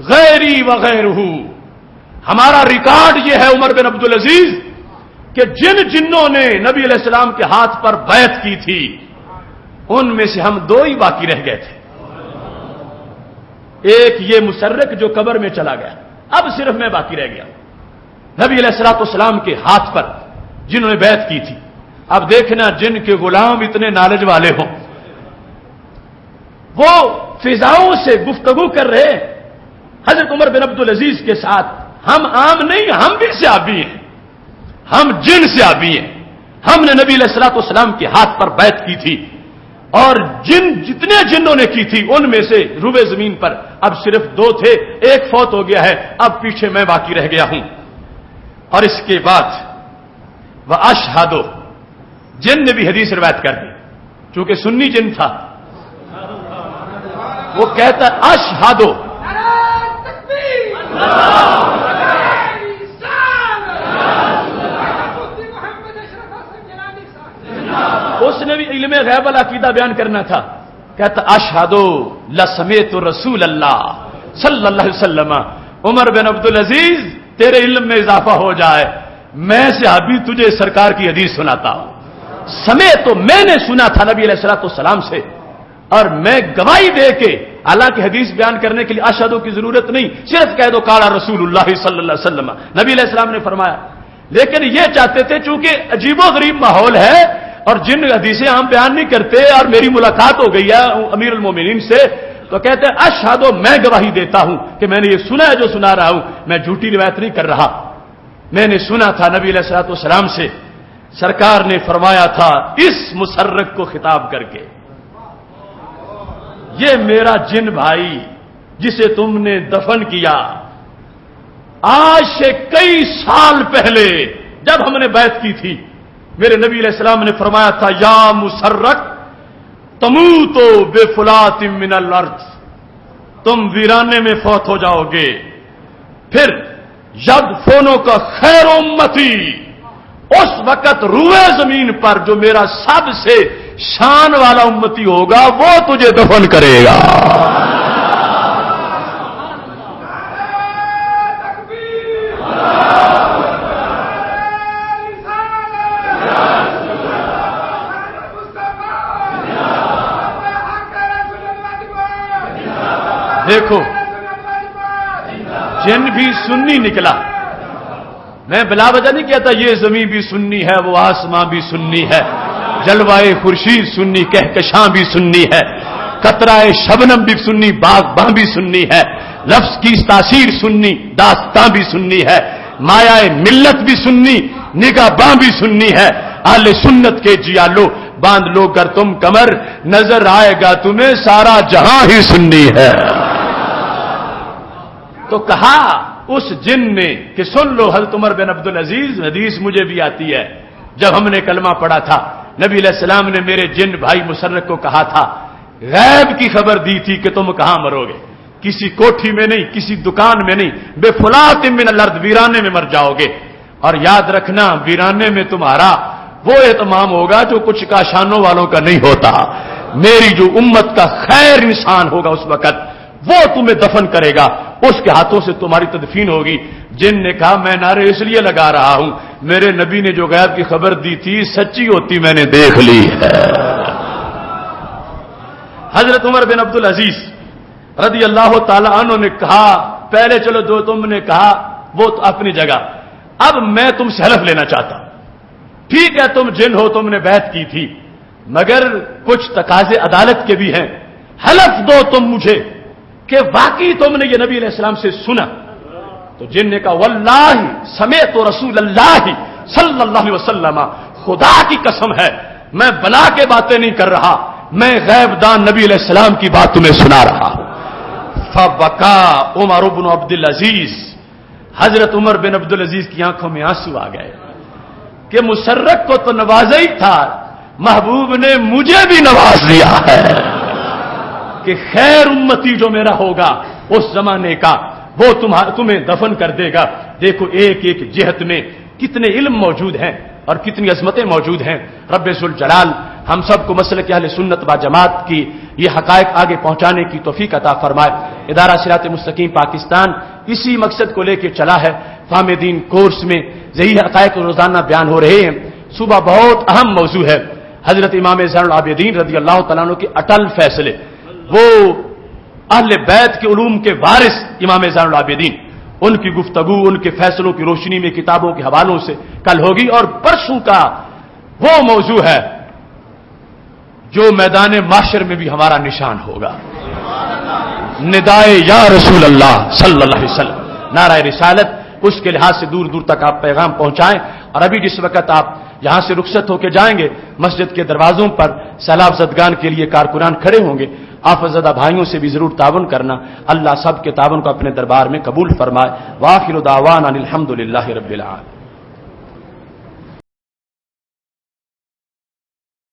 غیری وغیرہ، ہمارا ریکارڈ یہ ہے عمر بن عبدالعزیز کہ جن جنوں نے نبی علیہ السلام کے ہاتھ پر بیعت کی تھی ان میں سے ہم دو ہی باقی رہ گئے تھے، ایک یہ مسرک جو قبر میں چلا گیا، اب صرف میں باقی رہ گیا نبی علیہ الصلوۃ والسلام کے ہاتھ پر جنہوں نے بیعت کی تھی۔ اب دیکھنا جن کے غلام اتنے نالج والے ہوں، وہ فضاؤں سے گفتگو کر رہے حضرت عمر بن عبدالعزیز کے ساتھ، ہم عام نہیں، ہم بھی سیابی ہیں، ہم جن سیابی ہیں، ہم نے نبی علیہ الصلوۃ والسلام کے ہاتھ پر بیعت کی تھی، اور جتنے جنوں نے کی تھی ان میں سے روبے زمین پر اب صرف دو تھے، ایک فوت ہو گیا ہے، اب پیچھے میں باقی رہ گیا ہوں۔ اور اس کے بعد وہ اشہدو، جن نے بھی حدیث روایت کر دی، چونکہ سنی جن تھا، وہ کہتا اشہدو، اس نے بھی علم غیب العقیدہ بیان کرنا تھا، کہتا اشہدو لسمیت رسول اللہ صلی اللہ علیہ وسلم، عمر بن عبدالعزیز تیرے علم میں اضافہ ہو جائے، میں سے ابھی تجھے سرکار کی حدیث سناتا ہوں، سمیت تو میں نے سنا تھا نبی علیہ الصلوۃ والسلام سے، اور میں گواہی دے کے، حالانکہ حدیث بیان کرنے کے لیے اشہدو کی ضرورت نہیں، صرف کہہ دو قال رسول اللہ صلی اللہ علیہ وسلم، نبی علیہ السلام نے فرمایا، لیکن یہ چاہتے تھے چونکہ عجیب و غریب ماحول ہے اور جن حدیثیں ہم بیان نہیں کرتے، اور میری ملاقات ہو گئی ہے امیر المومنین سے، تو کہتے ہیں اشہدو، میں گواہی دیتا ہوں کہ میں نے یہ سنا ہے جو سنا رہا ہوں، میں جھوٹی روایت نہیں کر رہا، میں نے سنا تھا نبی علیہ الصلوۃ والسلام سے، سرکار نے فرمایا تھا اس مسرک کو خطاب کر کے، یہ میرا جن بھائی جسے تم نے دفن کیا، آج سے کئی سال پہلے جب ہم نے بیعت کی تھی، میرے نبی علیہ السلام نے فرمایا تھا یا مسرک تموتو بفلات من الارض، تم ویرانے میں فوت ہو جاؤ گے، پھر ید فونوں کا خیر امتی، اس وقت روئے زمین پر جو میرا سب سے شان والا امتی ہوگا وہ تجھے دفن کرے گا۔ دیکھو جن بھی سنی نکلا، میں بلا وجہ نہیں کہتا یہ زمین بھی سنی ہے، وہ آسمان بھی سنی ہے، جلوائے خورشید سنی، کہکشاں بھی سنی ہے، قطرہ شبنم بھی سنی، باغباں بھی سنی ہے، لفظ کی تاثیر سنی، داستاں بھی سنی ہے، مایا ملت بھی سنی، نگاہ باں بھی سنی ہے، اہل سنت کے جیالو باندھ لو کر تم کمر، نظر آئے گا تمہیں سارا جہاں ہی سنی ہے۔ تو کہا اس جن نے کہ سن لو حضرت عمر بن عبدالعزیز، حدیث مجھے بھی آتی ہے، جب ہم نے کلمہ پڑھا تھا نبی علیہ السلام نے میرے جن بھائی مسرک کو کہا تھا، غیب کی خبر دی تھی کہ تم کہاں مرو گے، کسی کوٹھی میں نہیں، کسی دکان میں نہیں، بے فلات من الارض، ویرانے میں مر جاؤ گے، اور یاد رکھنا ویرانے میں تمہارا وہ اہتمام ہوگا جو کچھ کاشانوں والوں کا نہیں ہوتا، میری جو امت کا خیر انسان ہوگا اس وقت وہ تمہیں دفن کرے گا، اس کے ہاتھوں سے تمہاری تدفین ہوگی۔ جن نے کہا میں نعرے اس لیے لگا رہا ہوں میرے نبی نے جو غیب کی خبر دی تھی سچی ہوتی میں نے دیکھ لی ہے۔ حضرت عمر بن عبدالعزیز رضی اللہ تعالی عنہ نے کہا پہلے چلو جو تم نے کہا وہ تو اپنی جگہ، اب میں تم سے حلف لینا چاہتا ہوں، ٹھیک ہے تم جن ہو، تم نے بیعت کی تھی، مگر کچھ تقاضے عدالت کے بھی ہیں، حلف دو تم مجھے کہ واقعی تم نے یہ نبی علیہ السلام سے سنا. تو جن نے کہا واللہ سمیت رسول اللہ صلی اللہ علیہ وسلم، خدا کی قسم ہے میں بنا کے باتیں نہیں کر رہا، میں غیب دان نبی علیہ السلام کی بات تمہیں سنا رہا ہوں. فبکا عمر بن عبد العزیز، حضرت عمر بن عبد العزیز کی آنکھوں میں آنسو آ گئے کہ مسرک کو تو نوازا ہی تھا، محبوب نے مجھے بھی نواز دیا ہے کہ خیر امتی جو میرا ہوگا اس زمانے کا وہ تمہیں دفن کر دے گا. دیکھو ایک ایک جہت میں کتنے علم موجود ہیں اور کتنی عظمتیں موجود ہیں. رب ذوالجلال ہم سب کو مسلک اہل سنت و جماعت کی یہ حقائق آگے پہنچانے کی توفیق عطا فرمائے. ادارہ صراط مستقیم پاکستان اسی مقصد کو لے کے چلا ہے. فہم دین کورس میں یہی حقائق روزانہ بیان ہو رہے ہیں. صبح بہت اہم موضوع ہے حضرت امام زین العابدین رضی اللہ تعالیٰ عنہ کے اٹل فیصلے. وہ اہل بیت کے علوم کے وارث امام زین العابدین، ان کی گفتگو ان کے فیصلوں کی روشنی میں کتابوں کے حوالوں سے کل ہوگی. اور پرسوں کا وہ موضوع ہے جو میدان معاشر میں بھی ہمارا نشان ہوگا، ندائے یا رسول اللہ صلی اللہ علیہ وسلم، نعرہ رسالت. اس کے لحاظ سے دور دور تک آپ پیغام پہنچائیں. اور ابھی جس وقت آپ یہاں سے رخصت ہو کے جائیں گے مسجد کے دروازوں پر سیلاب زدگان کے لیے کارکنان کھڑے ہوں گے. آفت زدہ بھائیوں سے بھی ضرور تعاون کرنا. اللہ سب کے تعاون کو اپنے دربار میں قبول فرمائے. وآخر دعوانا الحمد للہ رب العالمین.